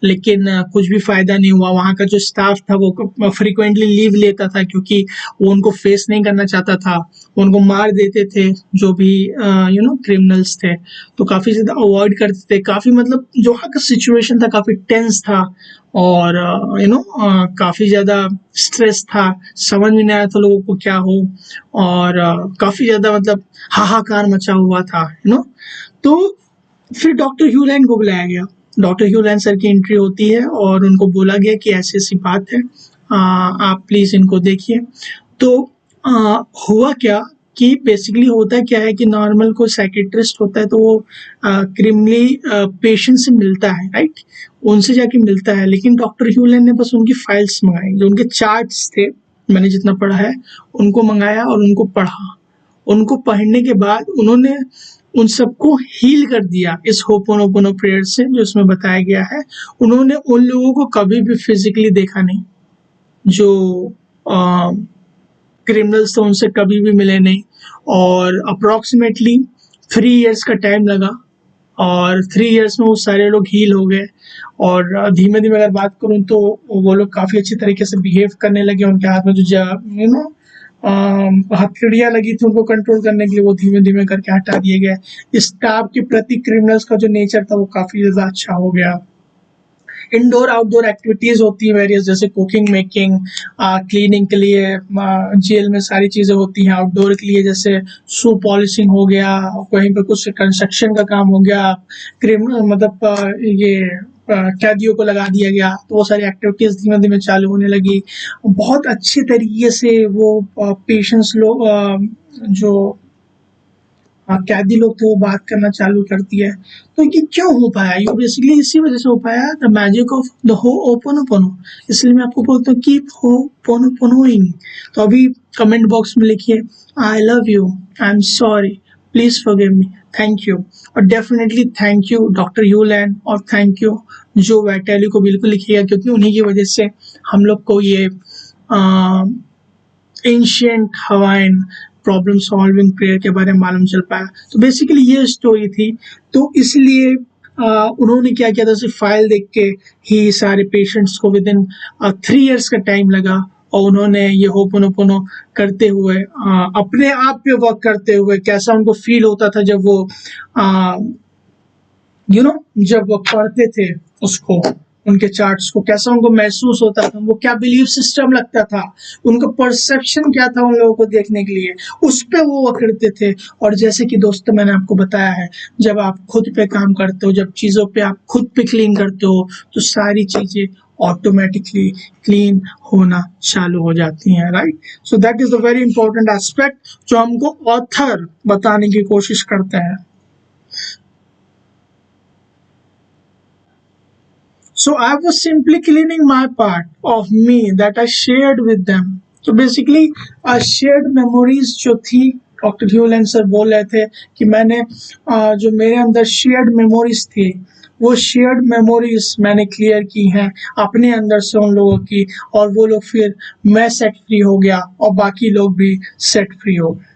लेकिन कुछ भी फ़ायदा नहीं हुआ। वहाँ का जो स्टाफ था वो फ्रीक्वेंटली लीव लेता था क्योंकि वो उनको फेस नहीं करना चाहता था। उनको मार देते थे जो भी क्रिमिनल्स थे, तो काफ़ी ज़्यादा अवॉइड करते थे। काफ़ी मतलब जो वहाँ का सिचुएशन था काफ़ी टेंस था, और काफ़ी ज़्यादा स्ट्रेस था, समझ में नहीं आया था लोगों को क्या हो, और काफ़ी ज़्यादा मतलब हाहाकार मचा हुआ था, तो फिर डॉक्टर ह्यूलैन को बुलाया गया। डॉक्टर ह्यूलैन सर की एंट्री होती है और उनको बोला गया कि ऐसी ऐसी बात है, आप प्लीज़ इनको देखिए। तो हुआ क्या कि बेसिकली होता क्या है कि नॉर्मल कोई साइकेट्रिस्ट होता है तो वो क्रिमिनली पेशेंट से मिलता है, राइट, उनसे जाके मिलता है। लेकिन डॉक्टर ह्यूलैन ने बस उनकी फाइल्स मंगाई, जो उनके चार्ट्स थे, मैंने जितना पढ़ा है उनको मंगाया और उनको पढ़ा। उनको पढ़ने के बाद उन्होंने उन सबको हील कर दिया इस होपोनोपोनो प्रेयर से, जो इसमें बताया गया है। उन्होंने उन लोगों को कभी भी फिजिकली देखा नहीं, जो क्रिमिनल्स थे उनसे कभी भी मिले नहीं, और अप्रॉक्सीमेटली 3 इयर्स का टाइम लगा, और 3 इयर्स में वो सारे लोग हील हो गए। और धीमे धीमे अगर बात करूँ तो वो लोग काफ़ी अच्छी तरीके से बिहेव करने लगे। उनके हाथ में जो हथकड़ियाँ लगी थी उनको कंट्रोल करने के लिए, वो धीमे धीमे करके हटा दिए गए। स्टाफ के प्रति क्रिमिनल्स का जो नेचर था वो काफ़ी ज़्यादा अच्छा हो गया। इंडोर आउटडोर एक्टिविटीज होती है वेरियस, जैसे कुकिंग, मेकिंग, क्लीनिंग के लिए जेल में सारी चीज़ें होती हैं। आउटडोर के लिए जैसे शू पॉलिशिंग हो गया, कहीं पे कुछ कंस्ट्रक्शन का काम हो गया, मतलब ये कैदियों को लगा दिया गया, तो वो सारी एक्टिविटीज धीमे धीमे चालू होने लगी। बहुत अच्छे तरीके से वो पेशेंट्स लोग जो कैदी लोग थे वो बात करना चालू कर दिया है। तो ये क्यों हो पाया, ये बेसिकली इसी वजह से हो पाया, द मैजिक ऑफ द हो ओपोनोपोनो। इसलिए मैं आपको बोलता हूँ कीप होपोनोपोनोइंग। तो अभी कमेंट बॉक्स में लिखिए आई love you, I am sorry, please forgive me, thank you. और डेफिनेटली थैंक यू डॉक्टर ह्यूलैन, और थैंक यू जो वैटेली को बिल्कुल लिखिएगा, क्योंकि उन्हीं की वजह से हम लोग को ये ancient Hawaiian problem solving prayer के बारे में मालूम चल पाया। तो बेसिकली ये स्टोरी थी। तो इसलिए उन्होंने क्या किया था, सिर्फ फाइल देख के ही सारे पेशेंट्स को विद इन 3 इयर्स का टाइम लगा, और उन्होंने ये होपोनोपोनो करते हुए अपने आप पे वर्क करते हुए कैसा उनको फील होता था जब वो जब वो पढ़ते थे उसको, उनके चार्ट्स को, कैसा उनको महसूस होता था, उनको क्या बिलीफ सिस्टम लगता था, उनका परसेप्शन क्या था उन लोगों को देखने के लिए, उस पे वो करते थे। और जैसे कि दोस्तों मैंने आपको बताया है, जब आप खुद पे काम करते हो, जब चीज़ों पे आप खुद पे क्लीन करते हो, तो सारी चीज़ें ऑटोमेटिकली क्लीन होना चालू हो जाती हैं, right. So that is the very important aspect जो हमको ऑथर बताने की कोशिश करते हैं। So I was simply cleaning my part of me that I shared with them. So basically shared memories जो थी, डॉक्टर ह्यूलैन सर बोल रहे थे कि मैंने जो मेरे अंदर शेयर्ड मेमोरीज थी, वो शेयर्ड मेमोरीज मैंने क्लियर की हैं अपने अंदर से उन लोगों की, और वो लोग फिर मैं सेट फ्री हो गया और बाकी लोग भी सेट फ्री हो गए।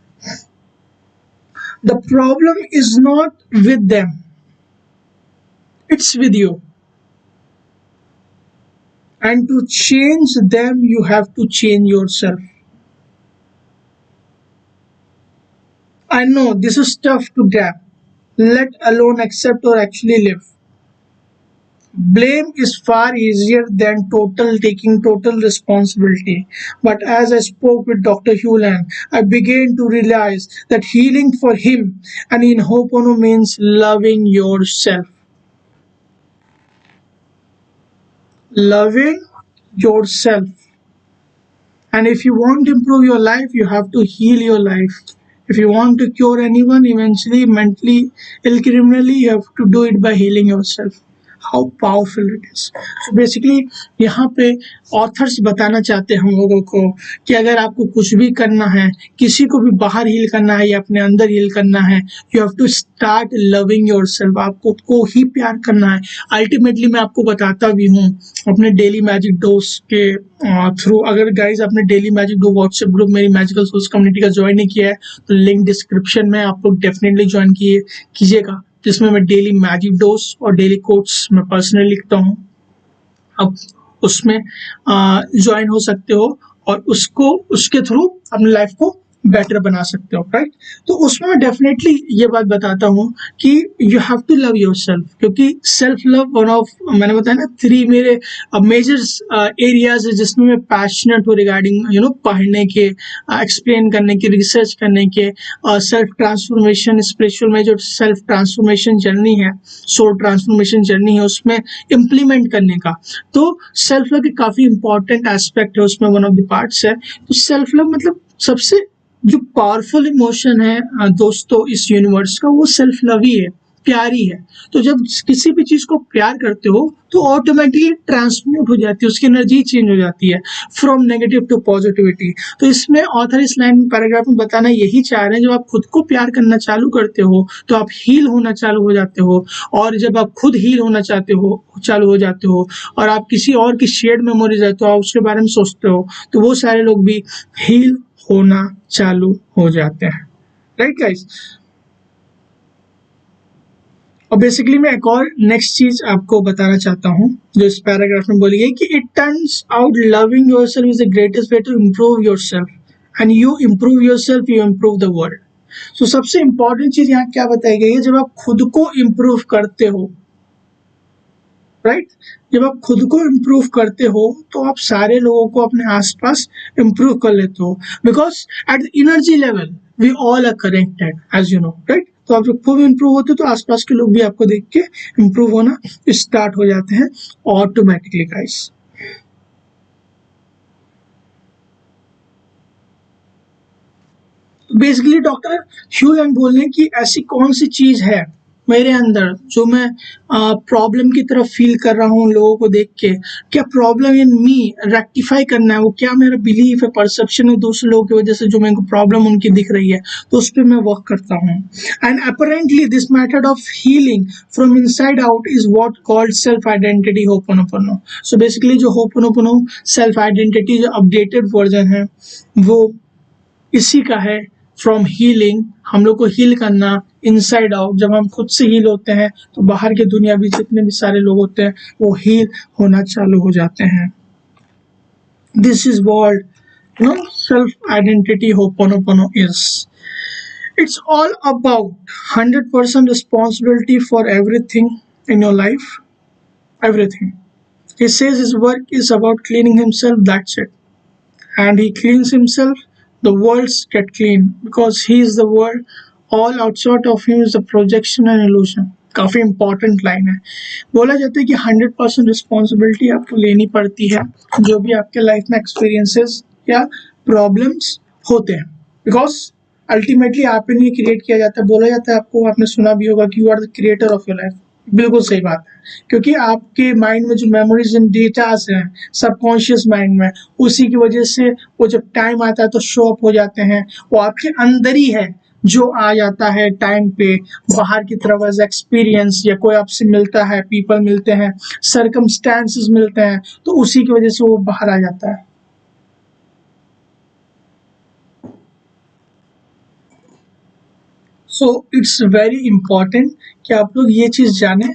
The problem is not with them, it's with you. And to change them, you have to change yourself. I know this is tough to grab, let alone accept or actually live. Blame is far easier than taking total responsibility. But as I spoke with Dr. Hewland, I began to realize that healing for him and in Ho'oponopono means loving yourself. Loving yourself. And if you want to improve your life, you have to heal your life. If you want to cure anyone, eventually mentally ill criminally, you have to do it by healing yourself. How powerful it is. So basically यहाँ पे authors बताना चाहते हैं हम लोगों को कि अगर आपको कुछ भी करना है, किसी को भी बाहर हील करना है या अपने अंदर हील करना है, you have to start loving yourself. आपको को ही प्यार करना है। अल्टीमेटली मैं आपको बताता भी हूँ अपने डेली मैजिक डोज के थ्रू। अगर गाइज आपने daily magic dose WhatsApp group मेरी मैजिकल सोल्स कम्युनिटी का ज्वाइन नहीं किया है तो लिंक डिस्क्रिप्शन में, आप लोग डेफिनेटली ज्वाइन कीजिएगा, जिसमें मैं डेली मैजिक डोज और डेली कोट्स मैं पर्सनली लिखता हूँ। अब उसमें ज्वाइन हो सकते हो और उसके थ्रू अपनी लाइफ को बेटर बना सकते हो, राइट। तो उसमें मैं डेफिनेटली ये बात बताता हूँ कि you have to love yourself, क्योंकि सेल्फ लव वन ऑफ, मैंने बताया ना, 3 मेरे मेजर एरियाज है जिसमें मैं पैशनेट हूँ रिगार्डिंग पढ़ने के, एक्सप्लेन करने के, रिसर्च करने के, सेल्फ ट्रांसफॉर्मेशन, स्पिरिचुअल में जो सेल्फ ट्रांसफॉर्मेशन जर्नी है, सोल ट्रांसफॉर्मेशन जर्नी है, उसमें इम्प्लीमेंट करने का। तो सेल्फ लव के काफी इंपॉर्टेंट एस्पेक्ट है, उसमें वन ऑफ द पार्ट्स है। तो सेल्फ लव मतलब सबसे जो पावरफुल इमोशन है दोस्तों इस यूनिवर्स का, वो सेल्फ लव ही है, प्यार ही है। तो जब किसी भी चीज को प्यार करते हो तो ऑटोमेटिकली ट्रांसम्यूट हो जाती है, उसकी एनर्जी चेंज हो जाती है फ्रॉम नेगेटिव टू पॉजिटिविटी। तो इसमें ऑथर इस लाइन में पैराग्राफ में बताना यही चाह रहे हैं, जब आप खुद को प्यार करना चालू करते हो तो आप हील होना चालू हो जाते हो, और जब आप खुद हील होना चालू हो जाते हो और आप किसी और की शेयर्ड मेमोरीज है तो आप उसके बारे में सोचते हो, तो वो सारे लोग भी हील होना चालू हो जाते हैं, राइट गाइस। और बेसिकली मैं एक और नेक्स्ट चीज आपको बताना चाहता हूँ जो इस पैराग्राफ में बोली है कि it turns out loving yourself is the greatest way to improve yourself, and you improve yourself you improve the world. तो सबसे इंपॉर्टेंट चीज यहाँ क्या बताई गई है, जब आप खुद को इम्प्रूव करते हो, राइट, जब आप खुद को इम्प्रूव करते हो तो आप सारे लोगों को अपने आसपास इम्प्रूव कर लेते हो, because at the energy level we all are connected as you know, right. तो आप जब खुद इम्प्रूव होते हो तो आसपास के लोग भी आपको देख के इम्प्रूव होना स्टार्ट हो जाते हैं ऑटोमेटिकली गाइस। बेसिकली डॉक्टर ह्यूलन बोल रहे हैं कि ऐसी कौन सी चीज है मेरे अंदर जो मैं प्रॉब्लम की तरफ फील कर रहा हूँ लोगों को देख के, क्या प्रॉब्लम इन मी रेक्टिफाई करना है, वो क्या मेरा बिलीफ है, परसेप्शन है दूसरे लोगों की वजह से जो मेरे को प्रॉब्लम उनकी दिख रही है, तो उस पर मैं वर्क करता हूँ। And apparently this method of healing from inside out is what called self identity ho'oponopono. So basically जो होपोनोपोनो सेल्फ आइडेंटिटी जो अपडेटेड वर्जन है वो इसी का है, फ्रॉम हीलिंग, हम लोग को हील करना इनसाइड आउट। जब हम खुद से हील होते हैं तो बाहर की दुनिया भी जितने भी सारे लोग होते हैं वो हील होना चालू हो जाते हैं। This is what self identity ho'oponopono is. It's all about 100% responsibility for everything in your life, everything. He says his work is about cleaning himself, that's it. And he cleans himself, the worlds get clean because he is the world, all outside of him is the projection and illusion। काफी important line है। बोला जाता है कि 100% responsibility आपको लेनी पड़ती है जो भी आपके लाइफ में एक्सपीरियंसेस या प्रॉब्लम्स होते हैं, बिकॉज अल्टीमेटली आप ही क्रिएट किया जाता है। बोला जाता है, आपको आपने सुना भी होगा कि you are the creator of your life. बिल्कुल सही बात है, क्योंकि आपके माइंड में जो मेमोरीज एंड डेटास हैं सबकॉन्शियस माइंड में, उसी की वजह से वो जब टाइम आता है तो शो अप हो जाते हैं। वो आपके अंदर ही है जो आ जाता है टाइम पे बाहर की तरफ एज एक्सपीरियंस, या कोई आपसे मिलता है, पीपल मिलते हैं, सर्कमस्टेंसेस मिलते हैं, तो उसी की वजह से वो बाहर आ जाता है। सो इट्स वेरी इंपॉर्टेंट कि आप लोग ये चीज जाने,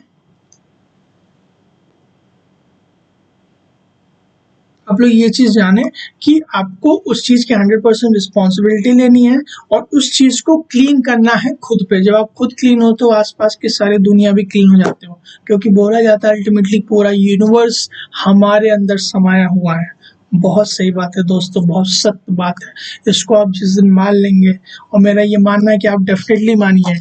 आप लोग ये चीज जाने कि आपको उस चीज की 100% रिस्पॉन्सिबिलिटी लेनी है और उस चीज को क्लीन करना है खुद पे। जब आप खुद क्लीन हो तो आसपास की सारी दुनिया भी क्लीन हो जाते हो, क्योंकि बोला जाता है अल्टीमेटली पूरा यूनिवर्स हमारे अंदर समाया हुआ है। बहुत सही बात है दोस्तों, बहुत सत्य बात है। इसको आप जिस दिन मान लेंगे, और मेरा ये मानना है कि आप डेफिनेटली मानिए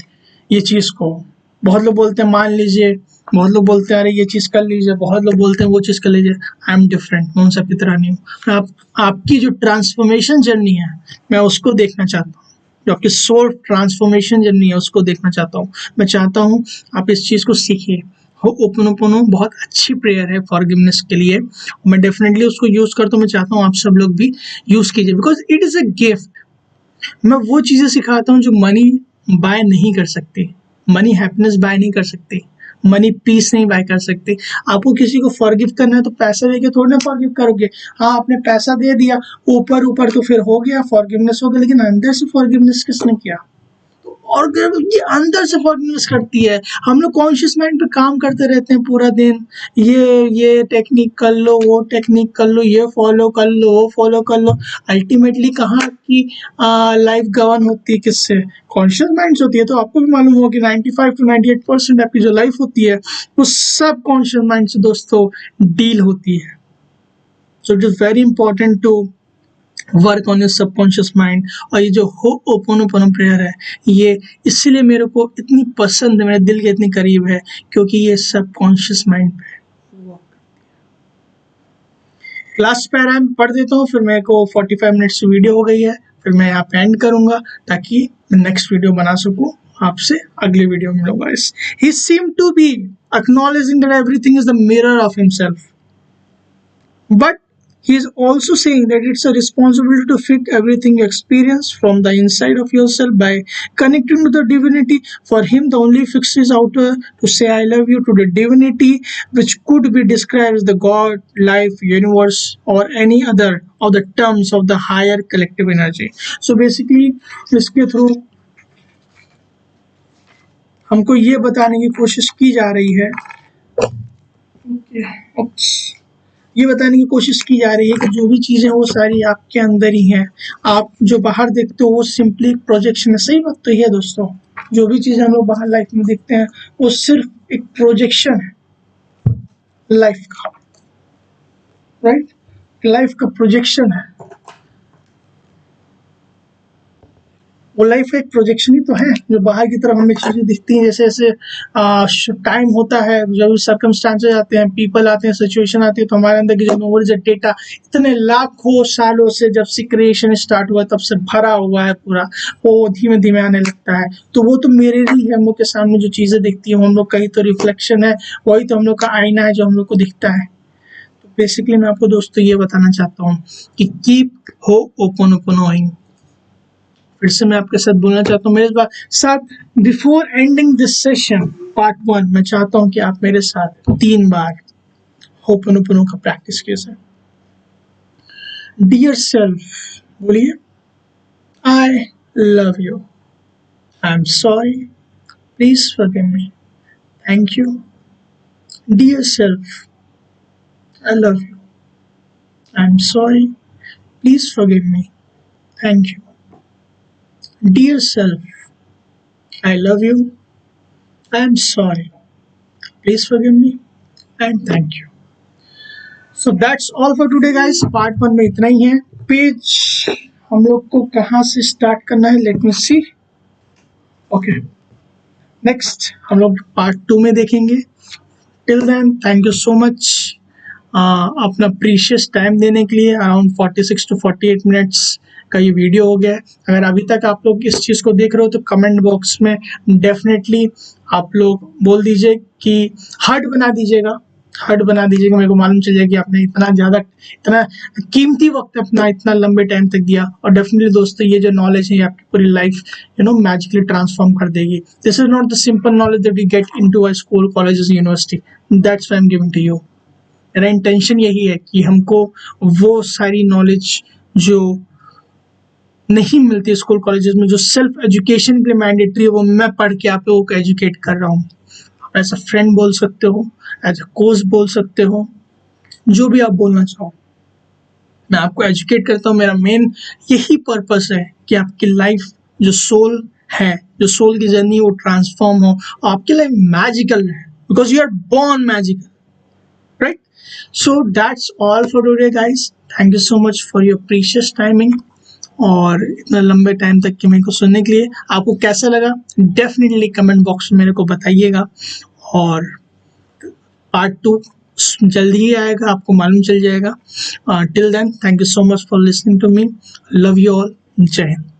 ये चीज को। बहुत लोग बोलते हैं मान लीजिए, बहुत लोग बोलते हैं अरे ये चीज कर लीजिए, बहुत लोग बोलते हैं वो चीज कर लीजिए। आई एम डिफरेंट, मैं उन सब की तरह नहीं हूँ। मैं आपकी जो ट्रांसफॉर्मेशन जर्नी है मैं उसको देखना चाहता हूँ, जो आपकी सोल ट्रांसफॉर्मेशन जर्नी है उसको देखना चाहता हूँ। मैं चाहता हूँ आप इस चीज को सीखिए। होपोनोपोनो बहुत अच्छी प्रेयर है फॉरगिवनेस के लिए, मैं डेफिनेटली उसको यूज करता हूँ। मैं चाहता हूँ आप सब लोग भी यूज कीजिए, because it is a gift. मैं वो चीजें सिखाता हूँ जो मनी बाय नहीं कर सकती। मनी हैप्पीनेस बाय नहीं कर सकती, मनी पीस नहीं बाय कर सकती। आपको किसी को फॉरगिव करना है तो पैसा देके थोड़ी ना फॉरगिव करोगे। हाँ, आपने पैसा दे दिया ऊपर ऊपर तो फिर हो गया, फॉरगिवनेस हो गया, लेकिन अंदर से फॉरगिवनेस किसने किया? और ये अंदर से फॉरगिवनेस करती है। हम लोग कॉन्शियस माइंड पे काम करते रहते हैं पूरा दिन, ये टेक्निक कर लो, वो टेक्निक कर लो, ये फॉलो कर लो, वो फॉलो कर लो। अल्टीमेटली कहाँ की लाइफ गवर्न होती है? किससे? कॉन्शियस माइंड से होती है। तो आपको भी मालूम होगा कि 95 to 98% आपकी जो लाइफ होती है वो सब कॉन्शियस माइंड से दोस्तों डील होती है। So it is very important to work on your subconscious mind. और ये जो होपोनोपोनो प्रेयर है ये इसलिए मेरे को इतनी पसंद है, मेरे दिल के इतनी करीब है, क्योंकि ये सबकॉन्शियस माइंड पे लास्ट पैरा में पढ़ देता हूँ, फिर मेरे को 45 मिनट्स की वीडियो हो गई है, फिर मैं यहाँ पे एंड करूंगा ताकि मैं नेक्स्ट वीडियो बना सकूं आपसे अगले वीडियो में मिलूंगा। He seem to be acknowledging that everything is the mirror of himself, but he is also saying that it's a responsibility to fix everything you experience from the inside of yourself by connecting to the divinity. For him, the only fix is outer to say I love you to the divinity, which could be described as the God, life, universe, or any other of the terms of the higher collective energy. So basically, इसके through हमको ये बताने की कोशिश की जा रही है, ये बताने की कोशिश की जा रही है कि जो भी चीजें वो सारी आपके अंदर ही हैं। आप जो बाहर देखते हो वो सिंपली एक प्रोजेक्शन है। सही बात तो ये है दोस्तों, जो भी चीजें हम लोग बाहर लाइफ में देखते हैं वो सिर्फ एक प्रोजेक्शन है लाइफ का, राइट? लाइफ का प्रोजेक्शन है, वो लाइफ का एक प्रोजेक्शन ही तो है। जो बाहर की तरफ हमें चीजें दिखती हैं, जैसे जैसे टाइम होता है, जब सर्कमस्टांसेस आते हैं, पीपल आते हैं, सिचुएशन आती है, तो हमारे अंदर की जो मेमोरीज है, डेटा इतने लाखों सालों से जब से क्रिएशन स्टार्ट हुआ तब से भरा हुआ है पूरा, वो धीमे धीमे आने लगता है। तो वो तो मेरे ही है, हम लोग के सामने जो चीजें दिखती है हम लोग का ही तो रिफ्लेक्शन है, वही तो हम लोग का आईना है जो हम लोग को दिखता है। तो बेसिकली मैं आपको दोस्तों ये बताना चाहता हूँ कि कीप होपोनोपोनोइंग। फिर से मैं आपके साथ बोलना चाहता हूँ, मेरे साथ before ending this session part 1, मैं चाहता हूँ कि आप मेरे साथ 3 बार होपोनोपोनो का प्रैक्टिस कीजिए। डियर सेल्फ बोलिए, I love you, I am sorry, please forgive me, thank you. Dear self, I love you, I am sorry, please forgive me, thank you. Dear self, I love you, I am sorry, please forgive me and thank you. So that's all for today guys, part 1 में इतना ही है। Page हम लोग को कहाँ से start करना है, let me see. Okay, next हम लोग पार्ट 2 में देखेंगे। Till then thank you so much अपना प्रीशियस टाइम देने के लिए। अराउंड 46 to 48 मिनट्स का ये वीडियो हो गया है। अगर अभी तक आप लोग इस चीज़ को देख रहे हो तो कमेंट बॉक्स में डेफिनेटली आप लोग बोल दीजिए कि हार्ट बना दीजिएगा, हार्ट बना दीजिएगा। मेरे को मालूम चल जाएगा कि आपने इतना कीमती वक्त अपना इतना लंबे टाइम तक दिया। और डेफिनेटली दोस्तों ये जो नॉलेज है आपकी पूरी लाइफ मैजिकली ट्रांसफॉर्म कर देगी। This is not the simple knowledge that we get into a school, colleges, university. That's why I am giving to you. मेरा इंटेंशन यही है कि हमको वो सारी नॉलेज जो नहीं मिलती स्कूल कॉलेजेस में, जो सेल्फ एजुकेशन के लिए मैंडेटरी है, वो मैं पढ़ के आप लोगों को एजुकेट कर रहा हूँ। एज अ फ्रेंड बोल सकते हो, एज अ कोच बोल सकते हो, जो भी आप बोलना चाहो। मैं आपको एजुकेट करता हूँ। मेरा मेन यही पर्पस है कि आपकी लाइफ जो सोल है, जो सोल की जर्नी वो ट्रांसफॉर्म हो, आपकी लाइफ मैजिकल है, because you are born magical, right? So that's all for today guys. Thank you so much for your precious timing और इतना लंबे टाइम तक के मेरे को सुनने के लिए। आपको कैसा लगा डेफिनेटली कमेंट बॉक्स में मेरे को बताइएगा, और पार्ट 2 जल्दी ही आएगा, आपको मालूम चल जाएगा। Till then, thank you so much for listening to me. Love you all. जय हिंद।